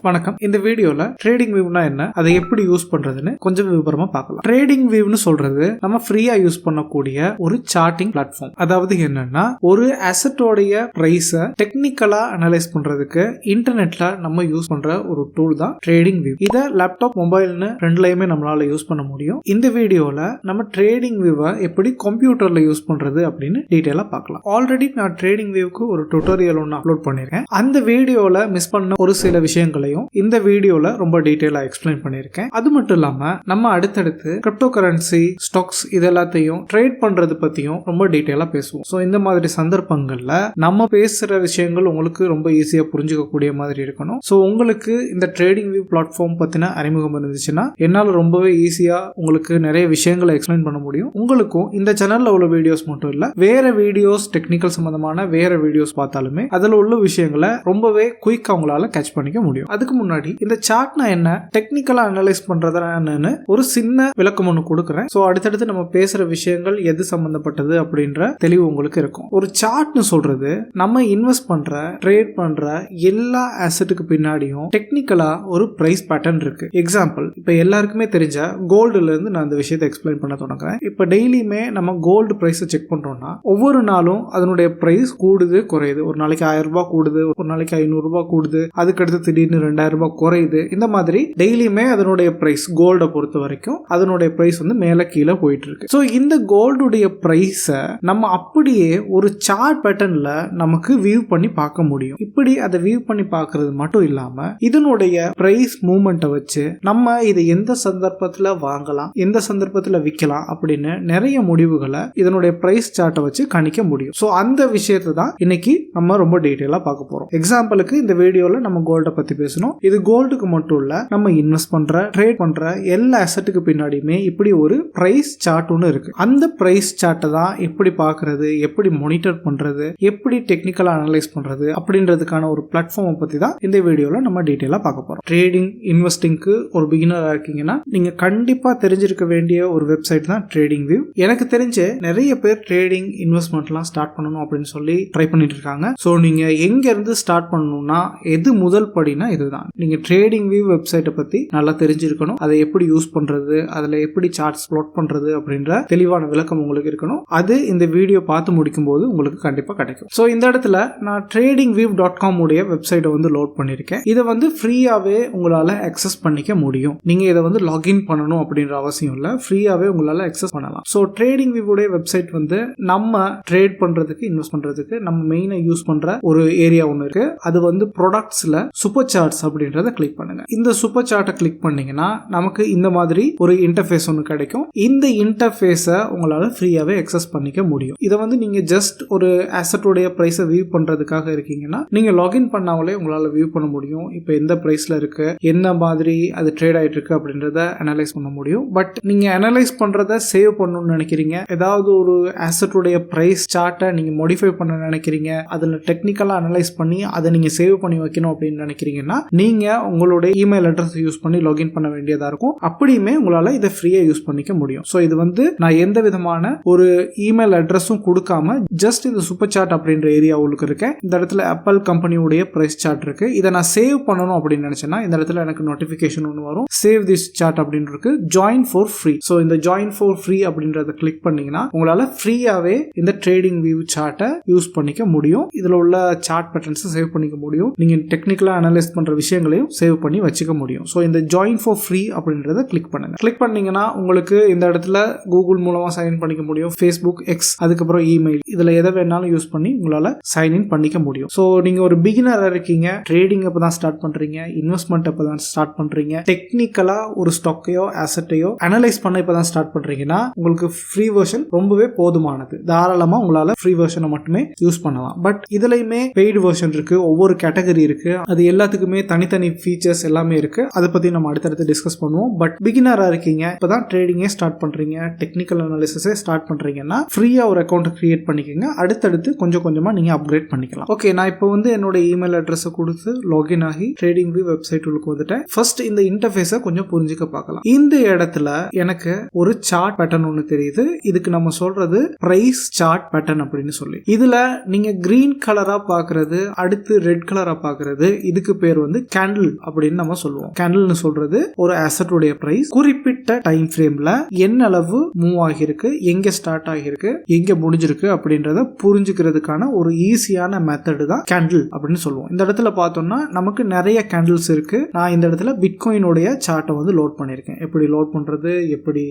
வணக்கம். இந்த வீடியோல ட்ரேடிங் வியூனா என்ன, அதை எப்படி யூஸ் பண்றதுன்னு கொஞ்சம் விவரமா பார்க்கலாம். ட்ரேடிங் வியூன்னு சொல்றது நம்ம ஃப்ரீயா யூஸ் பண்ணக்கூடிய ஒரு சார்ட்டிங் பிளாட்ஃபார்ம். அதாவது என்னன்னா, ஒரு அசெட்டோடைய பிரைஸை டெக்னிக்கலா அனலைஸ் பண்றதுக்கு இன்டர்நெட்ல நம்ம யூஸ் பண்ற ஒரு டூல் தான் ட்ரேடிங் வியூ. இதை லேப்டாப், மொபைல்னு ரெண்டுலயுமே நம்மளால யூஸ் பண்ண முடியும். இந்த வீடியோல நம்ம ட்ரேடிங் வியூவை எப்படி கம்ப்யூட்டர்ல யூஸ் பண்றது அப்படின்னு டீடைலா பார்க்கலாம். ஆல்ரெடி நான் ட்ரேடிங் வியூக்கு ஒரு டுட்டோரியல் ஒன்று அப்லோட் பண்ணிருக்கேன். அந்த வீடியோல மிஸ் பண்ண ஒரு சில விஷயங்களை இந்த வீடியோல ரொம்ப டீடைலா எக்ஸ்பிளைன் பண்ணிருக்கேன். அது மட்டும் இல்லாம நம்ம அடுத்தடுத்து கிரிப்டோ கரன்சி, ஸ்டாக்ஸ் இது எல்லாத்தையும் ட்ரேட் பண்றது பத்தியும் ரொம்ப டீடைலா பேசுவோம். சோ இந்த மாதிரி சந்தர்ப்பங்கள்ல நம்ம பேசுற விஷயங்கள் உங்களுக்கு ரொம்ப ஈஸியா புரிஞ்சுக்க கூடிய மாதிரி இருக்கணும். சோ உங்களுக்கு இந்த ட்ரேடிங் வியூ பிளாட்ஃபார்ம் பத்தின அறிமுகம் இருந்துச்சுன்னா என்னால ரொம்பவே ஈஸியா உங்களுக்கு நிறைய விஷயங்களை எக்ஸ்பிளைன் பண்ண முடியும். உங்களுக்கும் இந்த சேனல்ல உள்ள வீடியோஸ் மட்டும் இல்ல, வேற வீடியோஸ், டெக்னிக்கல் சம்பந்தமான வேற வீடியோஸ் பார்த்தாலுமே அதுல உள்ள விஷயங்களை ரொம்பவே குயிக்கா உங்களால கேட்ச் பண்ணிக்க முடியும். அதுக்கு முன்னாடி இந்த சார்ட்னா என்ன, டெக்னிக்கலா அனலைஸ் பண்றதா என்னன்னு ஒரு சின்ன விளக்கம் ஒன்று கொடுக்குறேன். சோ அடுத்தடுத்து நம்ம பேசுற விஷயங்கள் எது சம்பந்தப்பட்டது அப்படின்ற தெளிவு உங்களுக்கு இருக்கும். ஒரு சார்ட்னு சொல்றது நம்ம இன்வெஸ்ட் பண்ற, ட்ரேட் பண்ற எல்லா அசெட்டுக்கு பின்னாடியும் டெக்னிக்கலா ஒரு பிரைஸ் பேட்டர்ன் இருக்கு. எக்ஸாம்பிள், இப்ப எல்லாருக்குமே தெரிஞ்ச கோல்டுல இருந்து நான் இந்த விஷயத்தை எக்ஸ்பிளைன் பண்ண தொடங்குறேன். இப்ப டெய்லியுமே நம்ம கோல்டு பிரைஸ் செக் பண்றோம்னா ஒவ்வொரு நாளும் அதனுடைய பிரைஸ் கூடுது, குறையுது. ஒரு நாளைக்கு 1000 ரூபாய் கூடுது, ஒரு நாளைக்கு 500 ரூபாய் கூடுது, அதுக்கடுத்து திடீர்னு 2000 ரூபாய் குறையுது. இந்த மாதிரி டெய்லியுமே அதனுடைய பிரைஸ், கோல்ட பொறுத்த வரைக்கும் அதனுடைய பிரைஸ் வந்து மேல கீழே போயிட்டு இருக்கு. சோ இந்த கோல்டுடைய பிரைஸ நம்ம அப்படியே ஒரு சார்ட் பேட்டர்ன்ல நமக்கு வியூ பண்ணி பார்க்க முடியும். இப்படி அதை வியூ பண்ணி பார்க்கிறது மட்டும் இல்லாம இதனுடைய பிரைஸ் மூவ்மெண்ட்டை வச்சு நம்ம இதை எந்த சந்தர்ப்பத்துல வாங்கலாம், எந்த சந்தர்ப்பத்துல விற்கலாம் அப்படின்னு நிறைய முடிவுகளை இதனுடைய பிரைஸ் சார்ட்டை வச்சு கணிக்க முடியும். சோ அந்த விஷயத்தை தான் இன்னைக்கு நம்ம ரொம்ப டீடைலா பார்க்க போறோம். எக்ஸாம்பிளுக்கு இந்த வீடியோல நம்ம கோல்ட பத்தி பேசணும். இது கோல்டுக்கு மட்டும் இல்ல, நம்ம இன்வெஸ்ட் பண்ற, ட்ரேட் பண்ற எல்லா அசெட்டுக்கு பின்னாடியுமே இப்படி ஒரு பிரைஸ் சார்ட் ஒன்று இருக்கு. அந்த பிரைஸ் சார்ட்டை தான் எப்படி பார்க்கிறது, எப்படி மானிட்டர் பண்றது, எப்படி டெக்னிக்கலா அனலைஸ் பண்றது அப்படின்றதுக்கான ஒரு பிளாட்ஃபார்மை பத்தி தான் இந்த வீடியோல நம்ம டீடைலா பார்க்க போறோம். ட்ரேடிங், இன்வெஸ்டிங்க்கு ஒரு பிகினரா இருக்கீங்கன்னா நீங்க கண்டிப்பா தெரிஞ்சிருக்க வேண்டிய ஒரு வெப்சைட் தான் ட்ரேடிங் வியூ. எனக்கு தெரிஞ்ச நிறைய பேர் ட்ரேடிங், இன்வெஸ்ட்மெண்ட்லாம் ஸ்டார்ட் பண்ணணும் அப்படின்னு சொல்லி ட்ரை பண்ணிட்டு இருக்காங்க. ஸோ நீங்க எங்க இருந்து ஸ்டார்ட் பண்ணணும்னா எது முதல் படினா இதுதான். நீங்க ட்ரேடிங் வியூ வெப்சைட்டை பத்தி நல்லா தெரிஞ்சிருக்கணும். அதை எப்படி யூஸ் பண்றது, அதுல எப்படி சார்ட்ஸ் பிளாட் பண்றது அப்படின்ற தெளிவான விளக்கம் உங்களுக்கு இருக்கணும். அது இந்த வீடியோ பார்த்து முடிக்கும் போது உங்களுக்கு கண்டிப்பா கிடைக்கும். சோ இந்த இடத்துல நான் tradingview.com உடைய வெப்சைட்டை வந்து லோட் பண்ணிருக்கேன். இதை வந்து ஃப்ரீயாவே உங்களால அக்சஸ் பண்ணிக்க முடியும். நீங்க இதை வந்து லாகின் பண்ணணும் அப்படின்ற அவசியம் இல்ல, ஃப்ரீயாவே உங்களால அக்சஸ் பண்ணலாம். சோ ட்ரேடிங் வியூ உடைய வெப்சைட் வந்து நம்ம ட்ரேட் பண்றதுக்கு, இன்வெஸ்ட் பண்றதுக்கு நம்ம மெயினா யூஸ் பண்ற ஒரு ஏரியா ஒன்று இருக்கு. அது வந்து ப்ராடக்ட்ஸ்ல சூப்பர் சார்ட்ஸ் அப்படின்றத கிளிக் பண்ணுங்க. இந்த சூப்பர் சார்ட்டை கிளிக் பண்ணீங்கன்னா நமக்கு இந்த மாதிரி ஒரு இன்டர்ஃபேஸ் ஒன்று கிடைக்கும். இந்த இன்டர்ஃபேஸை உங்களால ஃப்ரீயாவே அக்சஸ் பண்ணிக்க முடியும். இதை வந்து நீங்க ஜஸ்ட் ஒரு அசெட்டோடைய பிரைஸை வியூ பண்றதுக்காக இருக்கீங்கன்னா நீங்க லாகின் பண்ணாமலே உங்களால வியூ பண்ண முடியும். இப்போ எந்த பிரைஸ்ல இருக்கு, என்ன மாதிரி அது ட்ரேட் ஆயிட்டு இருக்கு அப்படின்றத அனலைஸ் பண்ண முடியும். பட் நீங்க அனலைஸ் பண்றத சேவ் பண்ணணும்னு நினைக்கிறீங்க, ஏதாவது ஒரு அசெட்டோடைய பிரைஸ் சார்ட்டை நீங்க மாடிஃபை பண்ண நினைக்கிறீங்க, அதுல டெக்னிக்கலா அனலைஸ் பண்ணி அதை நீங்க சேவ் பண்ணி வைக்கணும் அப்படின்னு நினைக்கிறீங்கன்னா நீங்க உங்களுடைய இமெயில் அட்ரஸ் யூஸ் பண்ணி லாகின் பண்ண வேண்டியதா இருக்கும். அப்படியுமே உங்களால இதை ஃப்ரீயா யூஸ் பண்ணிக்க முடியும். சோ இது வந்து நான் எந்த விதமான ஒரு இமெயில் அட்ரஸும் கொடுக்காம ஜஸ்ட் இந்த சூப்பர் சார்ட் அப்படின்ற ஏரியா உங்களுக்கு இருக்கேன். இந்த இடத்துல ஆப்பிள் கம்பெனியுடைய பிரைஸ் சார்ட் இருக்கு. இதை நான் சேவ் பண்ணணும் அப்படின்னு நினைச்சேன்னா இந்த இடத்துல எனக்கு நோட்டிபிகேஷன் ஒன்று வரும், சேவ் திஸ் சார்ட் அப்படின்னு இருக்கு, ஜாயின் ஃபார் ஃப்ரீ. சோ இந்த ஜாயின் ஃபார் ஃப்ரீ அப்படின்றத கிளிக் பண்ணீங்கன்னா உங்களால ஃப்ரீயாவே இந்த ட்ரேடிங் வியூ சார்ட்டை யூஸ் பண்ணிக்க முடியும். இதுல உள்ள சார்ட் பேட்டர்ன்ஸ் சேவ் பண்ணிக்க முடியும். நீங்க டெக்னிக்கலா அனலைஸ் பண்ற விஷயங்களையும் சேவ் பண்ணி வச்சுக்க முடியும். சோ இந்த ஜாயின் ஃபார் ஃப்ரீ அப்படின்றத கிளிக் பண்ணுங்க. கிளிக் பண்ணீங்கன்னா உங்களுக்கு இந்த இடத்துல கூகுள் மூலமா சைன் பண்ணிக்க முடியும், ஃபேஸ்புக், எக்ஸ், அதுக்கப்புறம் இமெயில், இதுல எதை வேணாலும் யூஸ் பண்ணி உங்களால சைன் இன் பண்ணிக்க முடியும். சோ நீங்க ஒரு பிகினரா இருக்கீங்க, ட்ரேடிங் அப்பதான் ஸ்டார்ட் பண்றீங்க, இன்வெஸ்ட்மெண்ட் அப்பதான் ஸ்டார்ட் பண்றீங்க, டெக்னிக்கலா ஒரு ஸ்டாக்கையோ அசெட்டையோ அனலைஸ் பண்ண இப்பதான் ஸ்டார்ட் பண்றீங்கன்னா உங்களுக்கு ஃப்ரீ வெர்ஷன் ரொம்பவே போதுமானது. தாராளமா உங்களால ஃப்ரீ வெர்ஷனை மட்டுமே யூஸ் பண்ணலாம். பட் இதுலயுமே பெய்டு வெர்ஷன் இருக்கு, ஒவ்வொரு கேட்டகரி இருக்கு. அது எல்லாத்துக்குமே தனித்தனி ஃபீச்சர்ஸ் எல்லாமே இருக்கு. அதை பத்தி நம்ம அடுத்தடுத்து டிஸ்கஸ் பண்ணுவோம். பட் பிகினரா இருக்கீங்க, இப்பதான் ட்ரேடிங்கே ஸ்டார்ட் பண்றீங்க, டெக்னிக்கல் அனாலிசிஸே ஸ்டார்ட் பண்றீங்கன்னா ஃப்ரீயா ஒரு அக்கௌண்ட் கிரியேட் பண்ணிக்கோங்க. அடுத்தடுத்து கொஞ்சம் கொஞ்சமா நீங்க அப்கிரேட் பண்ணிக்கலாம். ஓகே, நான் இப்போ என்னோட இமெயில் அட்ரஸ் கொடுத்து லாகின் ஆகி ட்ரேடிங் வியூ வெப்சைட் உள்ள வந்துட்டேன். ஃபர்ஸ்ட் இந்த இன்டர்ஃபேஸை கொஞ்சம் புரிஞ்சுக்க பார்க்கலாம். இந்த இடத்துல எனக்கு ஒரு சார்ட் பேட்டர்ன் ஒன்று தெரியுது. இதுக்கு நம்ம சொல்றது பிரைஸ் சார்ட் பேட்டர்ன் அப்படின்னு சொல்லி. இதுல நீங்க கிரீன் கலரா பாக்குறது, அடுத்து ரெட் கலரா பாக்குறது, இதுக்கு பேர் கேண்டில் அப்படின்னு நம்ம சொல்லுவோம். கேண்டில்னு சொல்றது ஒரு அசெட் உடைய பிரைஸ் குறிப்பிட்ட டைம் ஃப்ரேம்ல என்ன அளவு மூவ் ஆகிருக்கு, எங்க ஸ்டார்ட் ஆகிருக்கு, எங்க முடிஞ்சிருக்கு அப்படின்றத புரிஞ்சுக்கிறதுக்கான ஒரு ஈஸியான மெத்தட் தான் கேண்டில் அப்படின்னு சொல்லுவோம். இந்த இடத்துல பார்த்தோம்னா நமக்கு நிறைய கேண்டில்ஸ் இருக்கு. நான் இந்த இடத்துல பிட்காயினுடைய சார்ட்டை லோட் பண்ணிருக்கேன். எப்படி லோட் பண்றது, எப்படி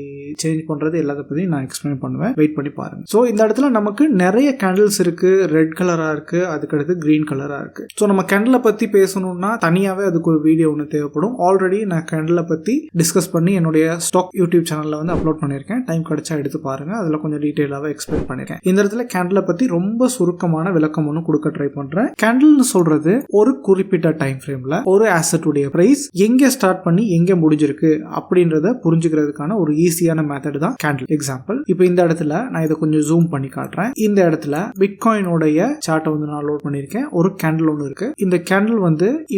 சேஞ்ச் பண்றது எல்லாத்த பத்தி நான் எக்ஸ்பிளைன் பண்ணுவேன். வெயிட் பண்ணி பாருங்க. சோ இந்த இடத்துல நமக்கு நிறைய கேண்டில்ஸ் இருக்கு. ரெட் கலரா இருக்கு, அதுக்கடுத்து கிரீன் கலரா இருக்கு. சோ நம்ம கேண்டிலை பத்தி பேசணும்னா தனியாவே அதுக்கு ஒரு வீடியோ ஒன்று தேவைப்படும். ஆல்ரெடி நான் கேண்டிலை பத்தி டிஸ்கஸ் பண்ணி என்னுடைய ஸ்டாக் யூடியூப் சேனல்ல அப்லோட் பண்ணிருக்கேன். டைம் கிடைச்சா எடுத்து பாருங்க. அதுல கொஞ்சம் டீடைலாவே எக்ஸ்பிளைன் பண்ணிருக்கேன். இந்த இடத்துல கேண்டிலை பத்தி ரொம்ப சுருக்கமான விளக்கம் ஒன்று கொடுக்க ட்ரை பண்றேன். கேண்டில்னு சொல்றது ஒரு குறிப்பிட்ட டைம் ஃப்ரேம்ல ஒரு அசெட் உடைய பிரைஸ் எங்க ஸ்டார்ட் பண்ணி எங்க முடிஞ்சிருக்கு அப்படின்றத புரிஞ்சுக்கிறதுக்கான ஒரு ஈஸியான மெத்தட் தான் கேண்டில். எக்ஸாம்பிள், இப்போ இந்த இடத்துல நான் இதை கொஞ்சம் ஜூம் பண்ணி காட்டுறேன். இந்த இடத்துல பிட்காயினோடைய சார்ட்டை நான் லோட் பண்ணிருக்கேன். ஒரு கேண்டில் ஒன்று இருக்கு. இந்த கேண்டில்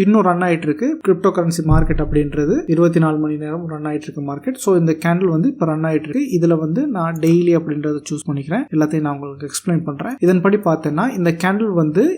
இன்னும் ரன் ஆயிட்டு இருக்கு. கிரிப்டோ கரன்சி மார்க்கெட் அப்படின்றது 24 மணி நேரம் ரன் ஆயிட்டு இருக்கு மார்க்கெட். சோ இந்த கேண்டில் இப்ப ரன் ஆயிட்டு இருக்கு. இதுல நான் டெய்லி அப்படின்றத சூஸ் பண்ணிக்கிறேன். எல்லாத்தையும் நான் உங்களுக்கு எக்ஸ்பிளைன் பண்றேன். இதன்படி பார்த்தேன்னா இந்த கேண்டில்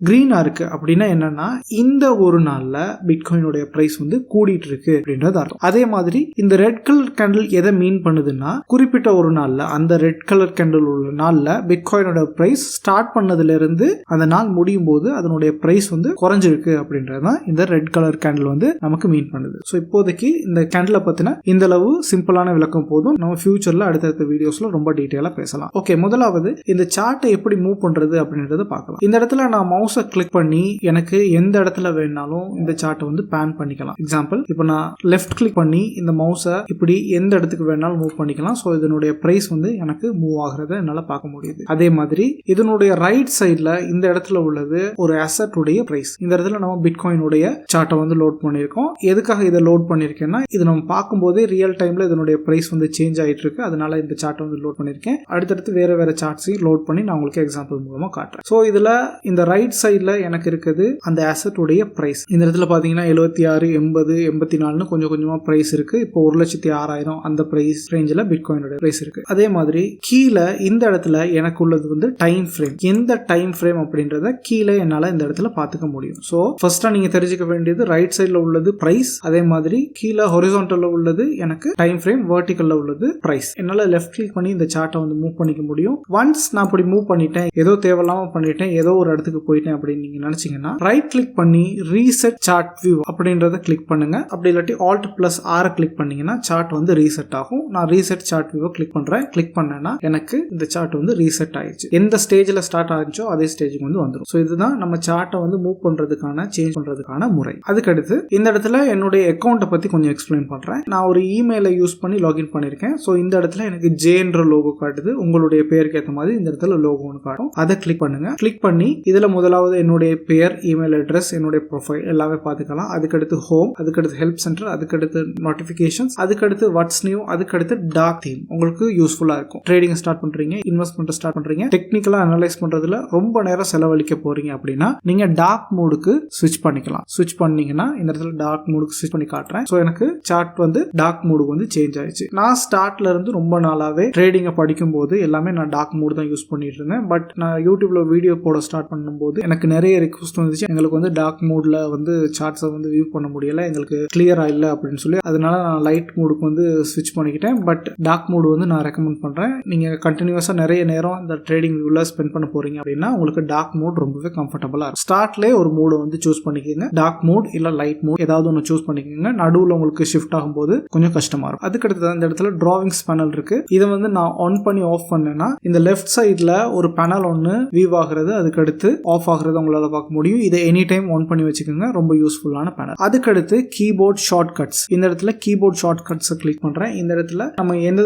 கிரீனா இருக்கு. அப்படின்னா என்னன்னா இந்த ஒரு நாள்ல பிட்காயினோட பிரைஸ் கூடிட்டு இருக்கு அப்படின்றது அர்த்தம். அதே மாதிரி இந்த ரெட் கலர் கேண்டில் எதை மீன் பண்ணுதுன்னா குறிப்பிட்ட ஒரு நாள்ல, அந்த ரெட் கலர் கேண்டில் உள்ள நாள்ல பிட்காயினோட பிரைஸ் ஸ்டார்ட் பண்ணதுல இருந்து அந்த நாள் முடியும் போது அதனுடைய பிரைஸ் குறைஞ்சிருக்கு அப்படின்றதுதான் இந்த ரெட் கலர் கேண்டில் நமக்கு மீன் பண்ணுது. சோ இப்போதைக்கு இந்த கேண்டிலை பத்தின இந்த அளவு சிம்பிளான விளக்கம் போதும். நம்ம ஃபியூச்சர்ல அடுத்தடுத்த வீடியோஸ்ல ரொம்ப டீடைலா பேசலாம். ஓகே, முதலாவது இந்த சார்ட்டை எப்படி மூவ் பண்றது அப்படின்றத பார்க்கலாம். இந்த இடத்துல நான் மவுஸை கிளிக் பண்ணி எனக்கு எந்த இடத்துல வேணாலும் இந்த சார்ட்டை பேன் பண்ணிக்கலாம். எக்ஸாம்பிள், இப்போ நான் லெஃப்ட் கிளிக் பண்ணி இந்த மவுஸை இப்படி எந்த இடத்துக்கு வேணாலும் மூவ் பண்ணிக்கலாம். சோ இதனுடைய பிரைஸ் எனக்கு மூவ் ஆகுறத என்னால பார்க்க முடியுது. அதே மாதிரி இதனுடைய ரைட் சைட்ல இந்த இடத்துல உள்ளது ஒரு அசெட் உடைய பிரைஸ். இந்த இடத்துல நம்ம பிட்காயினுடைய சார்ட்டை லோட் பண்ணிருக்கோம். எதுக்காக இதை லோட் பண்ணிருக்கேன்னா இது நம்ம பார்க்கும்போதே ரியல் டைம்ல இதனுடைய பிரைஸ் சேஞ்ச் ஆயிட்டு இருக்கு. அதனால இந்த சார்ட்டை லோட் பண்ணிருக்கேன். அடுத்தடுத்து வேற சார்ட்ஸையும் லோட் பண்ணி நான் உங்களுக்கு எக்ஸாம்பிள் மூலமா காட்டுறேன். சோ இதுல இந்த ரைட் சைட்ல எனக்கு இருக்குது அந்த அசெட் உடைய பிரைஸ். இந்த இடத்துல பாத்தீங்கன்னா 76, 80, 84 கொஞ்சம் கொஞ்சமா பிரைஸ் இருக்கு. இப்போ 1,06,000 அந்த பிரைஸ் ரேஞ்சில பிட்காயினோட பிரைஸ் இருக்கு. அதே மாதிரி கீழே இந்த இடத்துல எனக்கு உள்ளது டைம் ஃப்ரேம். எந்த டைம் ஃப்ரேம் அப்படின்றத கீழே என்னால இந்த இடத்துல பாத்துக்க முடியும். சோ ஃபர்ஸ்டா நீங்க தெரிஞ்சுக்க வேண்டியது ரைட் சைட்ல உள்ளது பிரைஸ். அதே மாதிரி கீழே ஹொரிசான்டல்ல உள்ளது எனக்கு டைம் ஃப்ரேம், வெர்டிகல்ல உள்ளது பிரைஸ். என்னால லெஃப்ட் கிளிக் பண்ணி இந்த சார்ட்டை மூவ் பண்ணிக்க முடியும். ஒன்ஸ் நான் அப்படி மூவ் பண்ணிட்டேன், ஏதோ தேவையில்லாம பண்ணிட்டேன், ஏதோ ஒரு இடத்துக்கு போயிட்டேன் அப்படின்னு நீங்க நினைச்சீங்கன்னா ரைட் கிளிக் பண்ணி ரீசெட் சார்ட் வியூ அப்படின்றத கிளிக் பண்ணுங்க. அப்படி இல்லாட்டி Alt+R கிளிக் பண்ணீங்கன்னா சார்ட் ரீசெட் ஆகும். நான் ரீசெட் சார்ட் வியூ கிளிக் பண்றேன். கிளிக் பண்ணேன்னா எனக்கு இந்த சார்ட் ரீசெட் ஆயிடுச்சு. எந்த ஸ்டேஜ்ல ஸ்டார்ட் ஆகிச்சோ அதே ஸ்டேஜுக்கு வந்துரும். சோ இதுதான் நம்ம சார்ட்டை மூவ் பண்றதுக்கான, சேஞ்ச் பண்றதுக்கான முறை. அதுக்கடுத்து இந்த இடத்துல என்னுடைய அக்கௌண்ட்டை பத்தி கொஞ்சம் எக்ஸ்பிளைன் பண்றேன். நான் ஒரு இமெயிலை யூஸ் பண்ணி லாகின் பண்ணிருக்கேன். சோ இந்த இடத்துல எனக்கு ஜேன்ற லோகோ காட்டுது. உங்களுடைய பேருக்கு ஏற்ற மாதிரி இந்த இடத்துல லோகோன்னு காட்டும். அதை கிளிக் பண்ணுங்க. கிளிக் பண்ணி இதுல முதலாவது என்னுடைய பேர், இமெயில் அட்ரஸ், என்னுடைய ப்ரொஃபைல் எல்லாமே பாத்துக்கலாம். அதுக்கடுத்து ஹோம், அதுக்கடுத்து ஹெல்ப் சென்டர், அதுக்கடுத்து நோட்டிபிகேஷன்ஸ், அதுக்கடுத்து வாட்ஸ் நியூ, அதுக்கடுத்து டார்க் தீம். உங்களுக்கு யூஸ்ஃபுல்லா இருக்கும். ட்ரேடிங் ஸ்டார்ட் பண்றீங்க, இன்வெஸ்ட்மெண்ட் ஸ்டார்ட் பண்றீங்க, டெக்னிக்கலா அனலைஸ் பண்றதுல ரொம்ப நேரம் செலவழிக்க போறீங்க அப்படின்னா நீங்க டார்க் மோடுக்கு ஸ்விட்ச் பண்ணிக்கலாம். ஸ்விட்ச் பண்ணீங்கன்னா இந்த இடத்துல டார்க் மோடுக்கு ஸ்விட்ச் பண்ணி காட்டுறேன். சோ எனக்கு சார்ட் டார்க் மோடுக்கு சேஞ்ச் ஆயிடுச்சு. நான் ஸ்டார்ட்ல இருந்து ரொம்ப நாளாவே ட்ரேடிங்கை படிக்கும் போது எல்லாமே நான் டார்க் மோடு தான் யூஸ் பண்ணிட்டு இருந்தேன். பட் நான் யூடியூப்ல வீடியோ போட ஸ்டார்ட் பண்ணும்போது எனக்கு நிறைய ரிக்வெஸ்ட் வந்துச்சு. எங்களுக்கு டார்க் மோட்ல சார்ட்ஸை வியூ பண்ண முடியல, எங்களுக்கு கிளியரா இல்ல அப்படின்னு சொல்லி. அதனால நான் லைட் மோடுக்கு ஸ்விட்ச் பண்ணிக்கிட்டேன். பட் டார்க் மோடு நான் ரெக்கமெண்ட் பண்றேன். நீங்க கண்டினியூஸா நிறைய நேரம் இந்த ட்ரேடிங் வியூல ஸ்பெண்ட் பண்ண போறீங்க அப்படின்னா உங்களுக்கு டார்க் மோட் ரொம்பவே கம்ஃபர்டபுளா இருக்கும். ஸ்டார்ட்லயே ஒரு மோடு சூஸ் பண்ணிக்கோங்க. டார்க் மோட் இல்ல லைட் மோட் ஏதாவது ஒன்று சூஸ் பண்ணிக்கோங்க. நடுவில் உங்களுக்கு ஷிஃப்ட் ஆகும்போது கொஞ்சம் கஷ்டமா இருக்கும். அதுக்கடுத்து இந்த இடத்துல டிராவிங்ஸ் பேனல் இருக்கு. இதை நான் ஆன் பண்ணி ஆஃப் பண்ணேன்னா இந்த லெஃப்ட் சைட்ல ஒரு பேனல் ஒன்று வியூ ஆகுறது, அதுக்கடுத்து ஆஃப் ஆகுறது உங்களால பார்க்க முடியும். இதை எனி டைம் ஆன் பண்ணி வச்சுக்கோங்க. ரொம்ப யூஸ்ஃபுல்லான பேனல். அதுக்கடுத்து கீபோர்ட் ஷார்ட் கட்ஸ். இந்த இடத்துல கீபோர்ட் ஷார்ட் கட்ஸ் கிளிக் பண்றேன். இந்த இடத்துல நம்ம எந்த